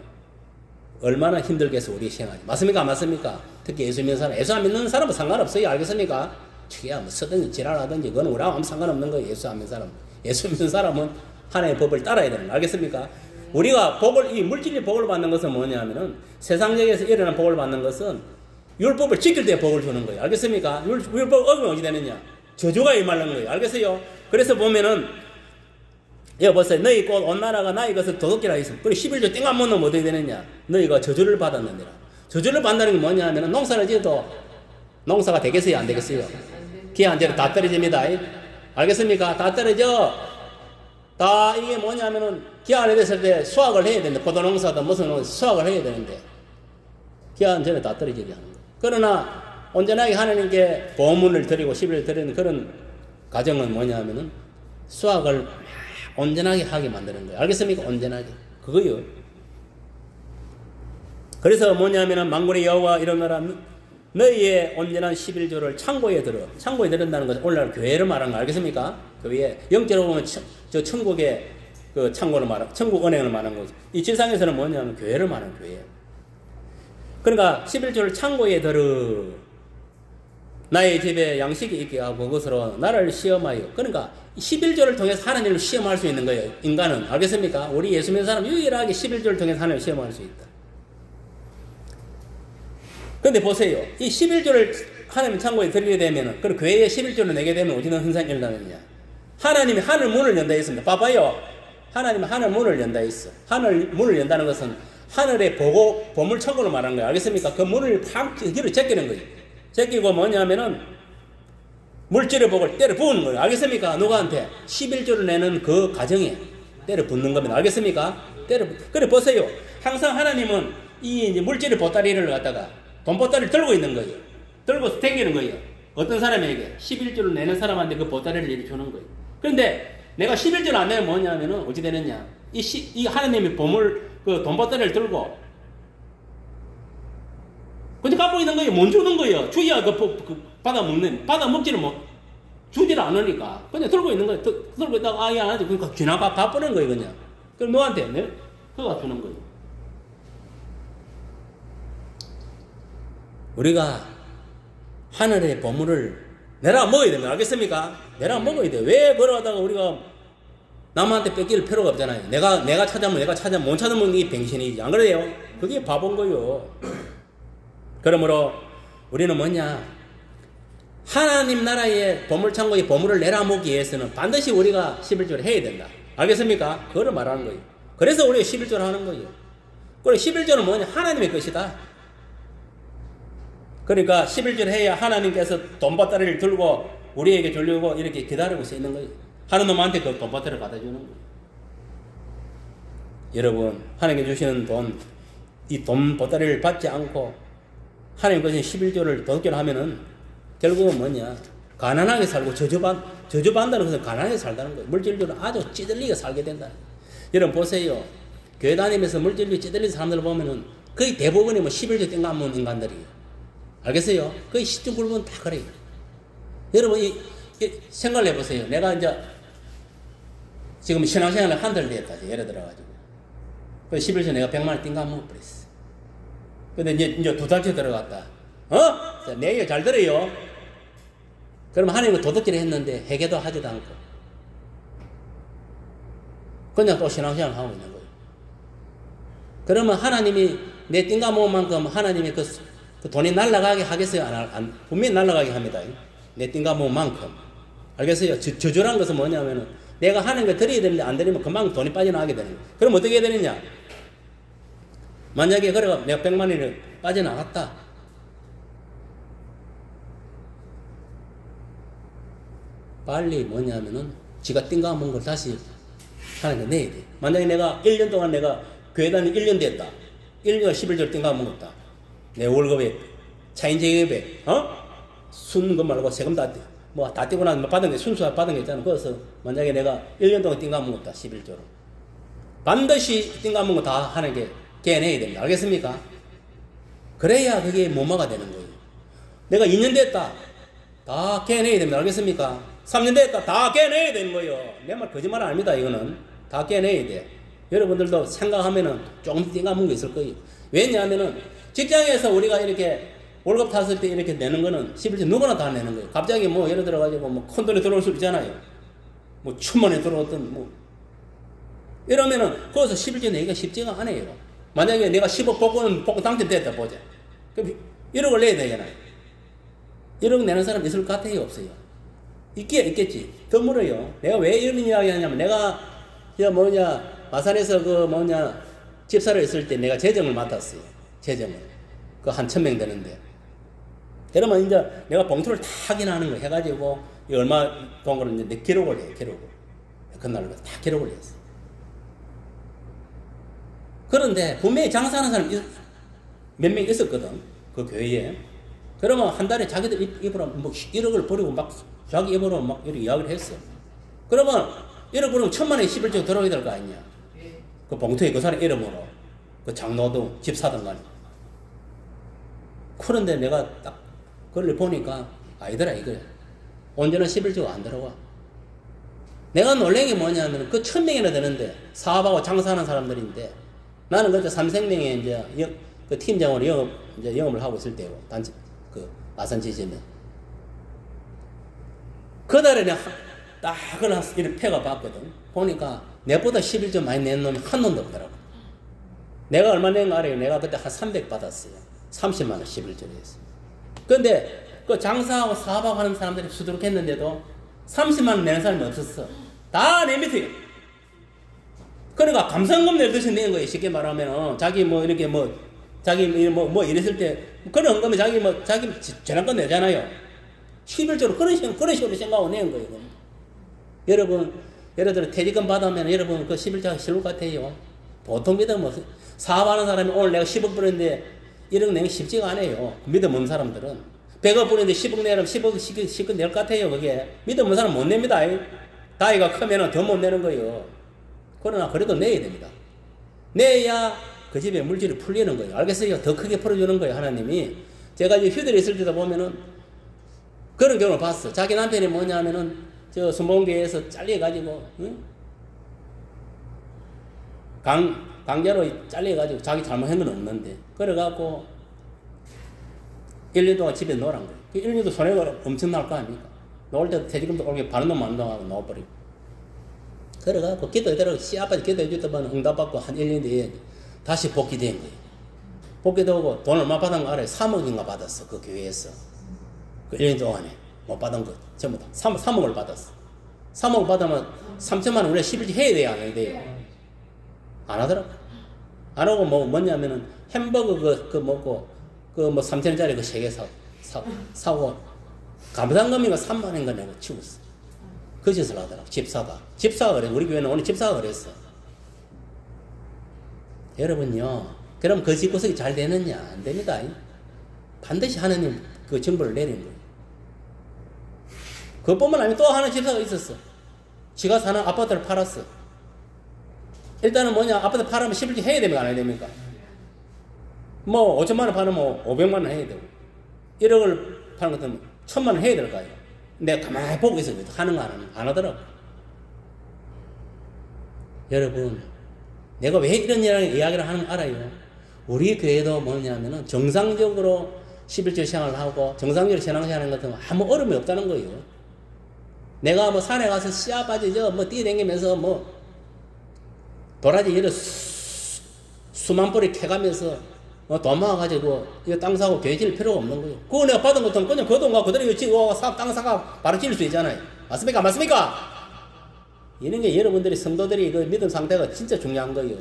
얼마나 힘들겠어 우리 생활이. 맞습니까? 맞습니까? 특히 예수 믿는 사람, 예수 안 믿는 사람은 상관없어요. 알겠습니까? 치기야 뭐 쓰든지 지랄하든지 그건 우리하고 아무 상관없는 거예요. 예수 안 믿는 사람. 예수 믿는 사람은 하나님의 법을 따라야 되는 거예요. 알겠습니까? 우리가 이 물질의 복을 받는 것은 뭐냐면은 세상적에서 일어난 복을 받는 것은 율법을 지킬 때 복을 주는 거예요. 알겠습니까? 율법 어기면 어떻게 되느냐? 저주가 임하는 거예요. 알겠어요? 그래서 보면은 여기 보세요. 너희 곧 온 나라가 나의 것을 도둑질하였습니다. 그리고 11조 땡 안 못 넣으면 어떻게 되느냐? 너희가 저주를 받았느니라. 저주를 받는다는 게 뭐냐 하면은 농사를 지어도 농사가 되겠어요? 안 되겠어요? 기한 전에 다 떨어집니다. 알겠습니까? 다 떨어져. 다 이게 뭐냐면은 기한이 됐을 때 수확을 해야 되는데 포도농사도 무슨 농사 수확을 해야 되는데 기한 전에 다 떨어지게 하는 거예요. 그러나 온전하게 하나님께 보문을 드리고 11을 드리는 그런 과정은 뭐냐면은 수확을 온전하게 하게 만드는 거예요. 알겠습니까? 온전하게. 그거요. 그래서 뭐냐면은 만군의 여호와 이르노라. 너희의 온전한 11조를 창고에 들어. 창고에 들은다는 것은 오늘날 교회를 말하는 거 알겠습니까? 교회. 영적으로 보면 저 천국의 그 창고를 말하는, 천국 은행을 말하는 거죠. 이 지상에서는 뭐냐면 교회를 말하는 교회. 그러니까 11조를 창고에 들어. 나의 집에 양식이 있게 하고 그것으로 나를 시험하여. 그러니까 11조를 통해서 하나님을 시험할 수 있는 거예요. 인간은. 알겠습니까? 우리 예수 믿는 사람 유일하게 11조를 통해서 하나님을 시험할 수 있다. 근데 보세요. 이 11조를 하나님 창고에 드리게 되면은, 그리고 교회에 11조를 내게 되면 어디는 현상이 일어나느냐. 하나님이 하늘 문을 연다 했습니다. 봐봐요. 하나님이 하늘 문을 연다 했어. 하늘 문을 연다는 것은 하늘의 보물 천국을 말하는 거예요. 알겠습니까? 그 문을 팍 길을 제끼는 거예요. 제끼고 뭐냐면은 물질의 복을 때려 부은 거예요. 알겠습니까? 누구한테? 11조를 내는 그 가정에 때려 붓는 겁니다. 알겠습니까? 그래 보세요. 항상 하나님은 이 이제 물질의 보따리를 갖다가 돈 보따리를 들고 있는 거예요. 들고 댕기는 거예요. 어떤 사람에게? 11조를 내는 사람한테 그 보따리를 이렇게 주는 거예요. 그런데 내가 11조를 안 내면 뭐냐면은 어찌 되느냐? 이 하나님의 보물 그 돈 보따리를 들고 근데 갖고 있는 거예요. 못 주는 거예요. 주야 받아 먹지를 주지를 않으니까 그냥 들고 있는 거예요. 들고 있다가 아예 안 하지. 그러니까 지나가 바쁘는 거예요. 그냥. 그럼 너한테 그가 주는 거예요. 우리가 하늘의 보물을 내라 먹어야 됩니다. 알겠습니까? 내라 먹어야 돼요. 왜 그러다가 우리가 남한테 뺏길 필요가 없잖아요. 내가 찾아면 못 찾으면 이게 병신이지. 안 그래요? 그게 바본 거예요. 그러므로 우리는 뭐냐? 하나님 나라의 보물창고의 보물을 내라 먹기 위해서는 반드시 우리가 11조를 해야 된다. 알겠습니까? 그걸 말하는 거예요. 그래서 우리가 11조를 하는 거예요. 그리고 11조는 뭐냐? 하나님의 것이다. 그러니까 11조를 해야 하나님께서 돈보따리를 들고 우리에게 주려고 이렇게 기다리고 있는 거예요. 하는 놈한테 그 돈보따리를 갖다 주는 거예요. 여러분, 하나님께 주시는 돈, 이 돈보따리를 받지 않고 하나님 것인 11조를 도둑질 하면은 결국은 뭐냐? 가난하게 살고 저주받는다는 것은 가난하게 살다는 거예요. 물질적으로 아주 찌들리게 살게 된다. 여러분 보세요. 교회 다니면서 물질적으로 찌들리는 사람들 보면은 거의 대부분이 11조 땡가문 인간들이에요. 알겠어요? 거의 10중 굵은 다 그래요. 여러분 생각을 해보세요. 내가 이제 지금 신앙생활을 한 달 됐다. 예를 들어가지고. 그 11조 내가 100만 원 띵가 먹어버렸어. 근데 이제 2달째 들어갔다. 내 얘기 잘 들어요. 그럼 하나님은 도둑질을 했는데 회개도 하지도 않고 그냥 또 신앙생활을 하고 있는 거예요. 그러면 하나님이 내 띵가 먹은 만큼 하나님이 그 돈이 날아가게 하겠어요? 분명히 날아가게 합니다. 내 띵가 먹은 만큼. 알겠어요? 저주란 것은 뭐냐면은 내가 하는 거 드려야 되는데 안 드리면 그만큼 돈이 빠져나가게 되는 거예요. 그럼 어떻게 해야 되느냐? 만약에 그래가 내가 100만 원이 빠져나갔다. 빨리 뭐냐면은 지가 띵가 먹은 걸 다시 하나님께 내야 돼. 만약에 내가 1년 동안 내가 교회 다니 1년 됐다. 1년 11절 띵가 먹었다. 내 월급에 차인제급에 순금 말고 세금 다 떼고 나서 받은 게 순수하게 받은 게 있잖아. 그래서 만약에 내가 1년 동안 띵가 먹었다. 11조로 반드시 띵가 먹은 거 다 하나님께 깨내야 됩니다. 알겠습니까? 그래야 그게 무마가 되는 거예요. 내가 2년 됐다. 다 깨내야 됩니다. 알겠습니까? 3년 됐다. 다 깨내야 되는 거예요. 내 말 거짓말 아닙니다. 이거는 다 깨내야 돼. 여러분들도 생각하면은 조금 띵가 먹은 게 있을 거예요. 왜냐하면은 직장에서 우리가 이렇게 월급 탔을 때 이렇게 내는 거는 11조 누구나 다 내는 거예요. 갑자기 예를 들어가지고 큰 돈이 들어올 수 있잖아요. 1000만 원이 들어왔던 이러면은 거기서 11조 내기가 쉽지가 않아요. 만약에 내가 10억 복권 당첨됐다 보자. 그럼 1억을 내야 되잖아요. 1억 내는 사람 있을 것 같아요? 없어요? 있겠지. 드물어요. 내가 왜 이런 이야기 하냐면 내가 마산에서 집사를 했을 때 내가 재정을 맡았어요. 재정을. 그 한 1000명 되는데. 그러면 이제 내가 봉투를 다 확인하는 거 해가지고 얼마 돈 거를 이제 기록을 해, 기록을. 그날로 다 기록을 했어. 그런데 분명히 장사하는 사람이 몇 명 있었거든. 그 교회에. 그러면 한 달에 자기들 입으로 1억을 버리고 막 자기 입으로 막 이렇게 이야기를 했어. 그러면 1억 버리면 1000만 원이 11조 들어오게 될 거 아니냐. 그 봉투에 그 사람 이름으로. 그 장로든 집사든 간에. 그런데 내가 딱 그걸 보니까 아니더라 이거야. 온전한 11조가 안 들어와. 내가 놀란 게 뭐냐면 그 1000명이나 되는데 사업하고 장사하는 사람들인데 나는 그때 삼성명에 이제 그 팀장으로 영업을 하고 있을 때요. 단지 그 마산 지점에. 그달에 내가 딱 이렇게 패가 봤거든. 보니까 내보다 11조 많이 낸 놈이 한 놈도 없더라고. 내가 얼마 낸 거 알아요? 내가 그때 한 300 받았어요. 30만 원 11조에 했어요. 근데 그 장사하고 사업하고 하는 사람들이 수두룩했는데도 30만 원 내는 사람이 없었어. 다 내 밑에. 그러니까 감상금 내듯이 낸 거예요. 쉽게 말하면 자기 뭐 이렇게 뭐 자기 뭐 이랬을 때 그런 거면 자기 재난권 내잖아요. 11조로 그런 식으로 생각하고 낸 거예요. 여러분, 예를 들어 퇴직금 받으면 여러분 그 11조가 싫을 것 같아요. 보통 믿으면 사업하는 사람이 오늘 내가 10억 벌었는데 1억 내는 쉽지가 않아요. 믿음 없는 사람들은. 100억 벌었는데 10억 내면 10억 낼 것 같아요. 그게. 믿음 없는 사람 못 냅니다. 나이가 크면 더 못 내는 거예요. 그러나 그래도 내야 됩니다. 내야 그 집에 물질이 풀리는 거예요. 알겠어요? 더 크게 풀어주는 거예요. 하나님이. 제가 이제 휴대를 있을 때도 보면은 그런 경우를 봤어. 자기 남편이 뭐냐면은 저 순복음교회에서 잘려가지고 응? 강제로 잘려가지고 자기 잘못한 건 없는데 그래갖고 1년 동안 집에 놀란 거예요. 1년도 손해가 엄청 날 거 아닙니까? 놓을 때도 퇴직금도 올게 바른 놈 안 나가고 놓아버리고 그래갖고 기도해달라고 씨아빠지 기도해줬더만 응답받고 한 1년 뒤에 다시 복귀된 거예요. 복귀되고 돈 얼마 받은 거 알아요? 3억인가 받았어. 그 교회에서. 그 1년 동안에 못 받은 거 전부 다 3억을 받았어. 3억 받으면 3천만 원 우리가 11조 해야 돼요? 안 해야 돼요? 안 하더라고. 안 하고 뭐냐면은 햄버거 그 먹고 그 뭐 3천원짜리 그 3개 사고 감상금이가 3만 원인가 내고 치웠어. 그 짓을 하더라고. 집사가 그래. 우리 교회는 오늘 집사가 그랬어. 여러분요. 그럼 그 집구석이 잘 되느냐? 안 됩니다. 반드시 하나님 그 정보를 내리는 거예요. 그것뿐만 아니라 또 하나 집사가 있었어. 지가 사는 아파트를 팔았어. 일단은 뭐냐, 아파트 팔으면 11조 해야 됩니까? 안 해야 됩니까? 뭐 5천만 원 팔으면 500만 원 해야 되고 1억을 파는 것 같으면 1000만 원 해야 될 거 아니에요. 내가 가만히 보고 있어요. 하는 거 안 하더라고. 여러분, 내가 왜 이런 이야기를 하는 거 알아요? 우리 교회도 뭐냐면은 정상적으로 11조 생활을 하고 정상적으로 신앙생활하는 것 같으면 아무 어려움이 없다는 거예요. 내가 뭐 산에 가서 씨앗바지 뭐 뛰어다니면서 뭐 도라지 이런 수만 뿌리 캐가면서 돈 모아가지고 이거 땅 사고 교회 지을 필요가 없는 거예요. 그거 내가 받은 것도 그냥 그 돈과 그대로 이거 땅 사가 바로 지을 수 있잖아요. 맞습니까? 맞습니까? 이런 게 여러분들이 성도들이 그 믿음 상태가 진짜 중요한 거예요.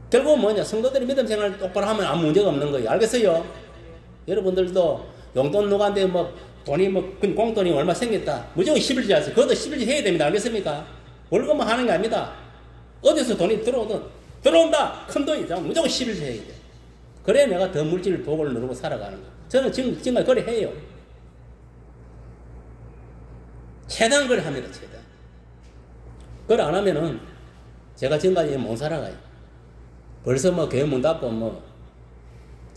결국은 뭐냐? 성도들이 믿음 생활 똑바로 하면 아무 문제가 없는 거예요. 알겠어요? 여러분들도 용돈 누구한테 뭐 돈이 뭐 공돈이 얼마 생겼다. 무조건 11조 하세요. 그것도 11조 해야 됩니다. 알겠습니까? 월급만 하는 게 아닙니다. 어디서 돈이 들어온다. 큰 돈이죠. 무조건 11조 해야 돼. 그래야 내가 더 물질 복을 누르고 살아가는 거예요. 저는 지금까지 그래 해요. 최대한 그래 합니다. 최대한. 그걸 안 하면은 제가 지금까지 못 살아가요. 벌써 뭐 교회 문 닫고 뭐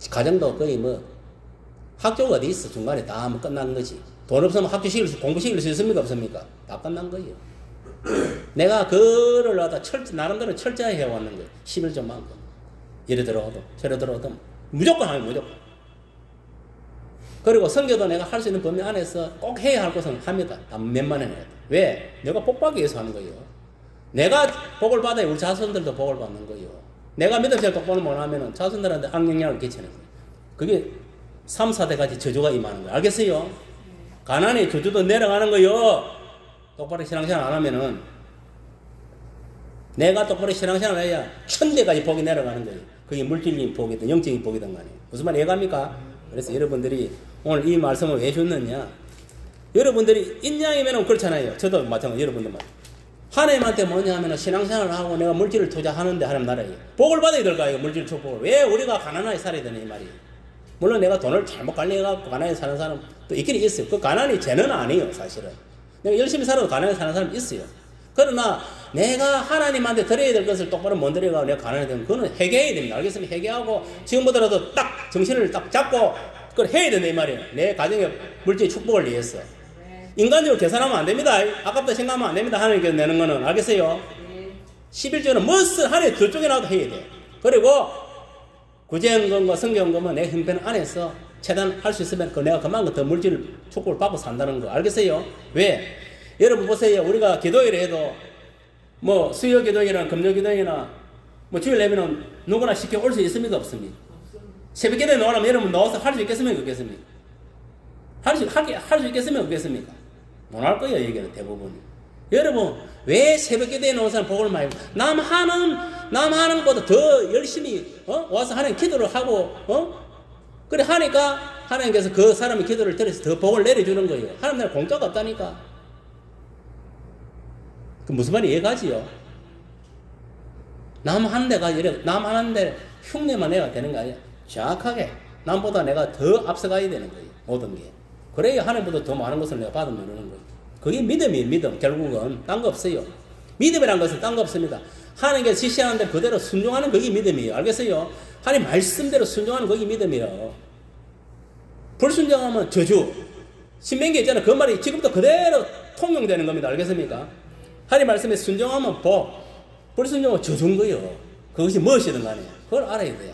가정도 거의 뭐 학교가 어디 있어. 중간에 다 뭐 끝난 거지. 돈 없으면 공부 시킬 수 있습니까? 없습니까? 다 끝난 거예요. 내가 그를 갖다 나름대로 철저히 해왔는 거예요. 11조만큼. 이래 들어오도 저래 들어오도 무조건 하면 무조건. 그리고 선교도 내가 할 수 있는 범위 안에서 꼭 해야 할 것은 합니다. 몇만 원 해야 돼. 왜? 내가 복 받기 위해서 하는 거예요. 내가 복을 받아야 우리 자손들도 복을 받는 거예요. 내가 믿음을 똑바로 못하면 자손들한테 악영향을 끼치는 거예요. 그게 3, 4대까지 저주가 임하는 거예요. 알겠어요? 가난의 저주도 내려가는 거예요. 똑바로 신앙생활 안 하면은 내가 똑바로 신앙생활 해야 1000대까지 복이 내려가는 거예요. 그게 물질적인 복이든 영적인 복이든 간에. 무슨 말 이해갑니까? 그래서 여러분들이 오늘 이 말씀을 왜 줬느냐? 여러분들이 인양이면 그렇잖아요. 저도 마찬가지 여러분들만. 하나님한테 뭐냐 하면 신앙생활을 하고 내가 물질을 투자하는데 하나님 나라에 복을 받아야 될까요? 물질 축복을. 왜 우리가 가난하게 살아야 되냐 이 말이에요. 물론 내가 돈을 잘못 관리해갖고 가난하게 사는 사람 또 있긴 있어요. 그 가난이 죄는 아니에요 사실은. 내가 열심히 살아도 가난하게 사는 사람 있어요. 그러나 내가 하나님한테 드려야 될 것을 똑바로 못 드려가고 내가 가난하게 되면 그거는 회개해야 됩니다. 알겠습니까? 회개하고 지금보다라도 딱 정신을 딱 잡고 그걸 해야 된다 이 말이에요. 내 가정의 물질 축복을 위해서. 인간적으로 계산하면 안 됩니다. 아깝다 생각하면 안 됩니다. 하나님께서 내는 거는. 알겠어요? 11조는 무슨 하나님 저쪽에 나도 해야 돼. 그리고 구제연금과 성경금은 내 형편 안에서 체단할 수 있으면 내가 그만큼 더 물질 축복을 받고 산다는 거 알겠어요? 왜? 여러분 보세요. 우리가 기도회를 해도 뭐 수요 기도회나 금요 기도회나 뭐 주일 예배는 누구나 쉽게 올 수 있습니까? 없습니까? 새벽 기도회 나오려면 여러분 나와서 할 수 있겠습니까? 없겠습니까? 할 수 있겠습니까? 없겠습니까? 못 할 거예요. 여기는 대부분이. 여러분 왜 새벽 기도에 나온 사람 복을 많이 남 하는 것보다 더 열심히 와서 하나님 기도를 하고 그래 하니까 하나님께서 그 사람의 기도를 들어서 더 복을 내려주는 거예요. 하나님 나라 공짜가 없다니까. 그 무슨 말이 이해가지요? 남 하는데 흉내만 내가 되는 거 아니야. 정확하게 남보다 내가 더 앞서가야 되는 거예요. 모든 게. 그래야 하나님보다 더 많은 것을 내가 받으면 되는 거예요. 그게 믿음이에요. 믿음. 결국은 딴 거 없어요. 믿음이란 것은 딴 거 없습니다. 하나님께서 지시하는 데 그대로 순종하는 그게 믿음이에요. 알겠어요? 하나님 말씀대로 순종하는 그게 믿음이에요. 불순종하면 저주. 신명기에 있잖아요. 그 말이 지금도 그대로 통용되는 겁니다. 알겠습니까? 하나님 말씀에 순종하면 복, 불순종은 저주인 거예요. 그것이 무엇이든 간에 그걸 알아야 돼요.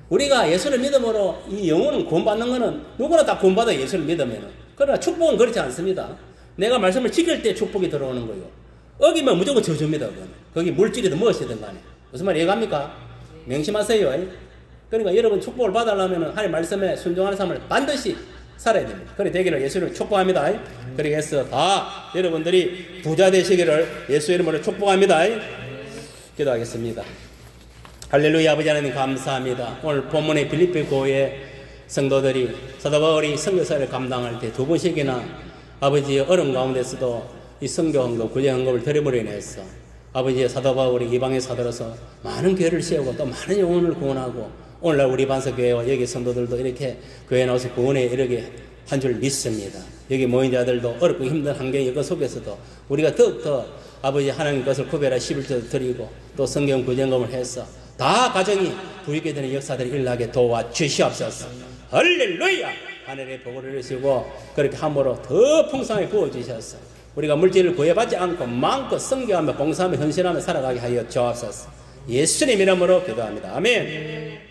우리가 예수를 믿음으로 이 영혼은 구원받는 거는 누구나 다 구원받아요. 예수를 믿으면. 그러나 축복은 그렇지 않습니다. 내가 말씀을 지킬 때 축복이 들어오는 거예요. 어기면 무조건 저주입니다. 거기 물질이든 무엇이든 간에. 무슨 말 이해갑니까? 명심하세요. 그러니까 여러분 축복을 받으려면 하나님 말씀에 순종하는 삶을 반드시 살아야 됩니다. 그래 되기를 예수를 축복합니다. 그렇게 해서 다 여러분들이 부자 되시기를 예수 이름으로 축복합니다. 기도하겠습니다. 할렐루야. 아버지 하나님 감사합니다. 오늘 본문의 빌립보 교회 성도들이 사도 바울이 선교사를 감당할 때 두 번씩이나 아버지의 어려움 가운데서도 이 선교헌금, 구제헌금을 드림으로 인해서 아버지의 사도 바울이 이방의 사도로서 많은 교회를 세우고 또 많은 영혼을 구원하고 오늘날 우리 반석교회와 여기 성도들도 이렇게 교회에 나와서 구원에 이르게 한 줄 믿습니다. 여기 모인 자들도 어렵고 힘든 환경의 그 속에서도 우리가 더욱더 아버지 하나님 것을 구별하 11조 드리고 또 성경 구제헌금을 해서 다 가정이 부익게 되는 역사들이 일어나게 도와주시옵소서. 할렐루야. 하늘의 복을 이루시고 그렇게 함으로 더 풍성하게 부어주셔서 우리가 물질을 구애받지 않고 마음껏 성교하며 봉사하며 헌신하며 살아가게 하여 주옵소서. 예수님 이름으로 기도합니다. 아멘.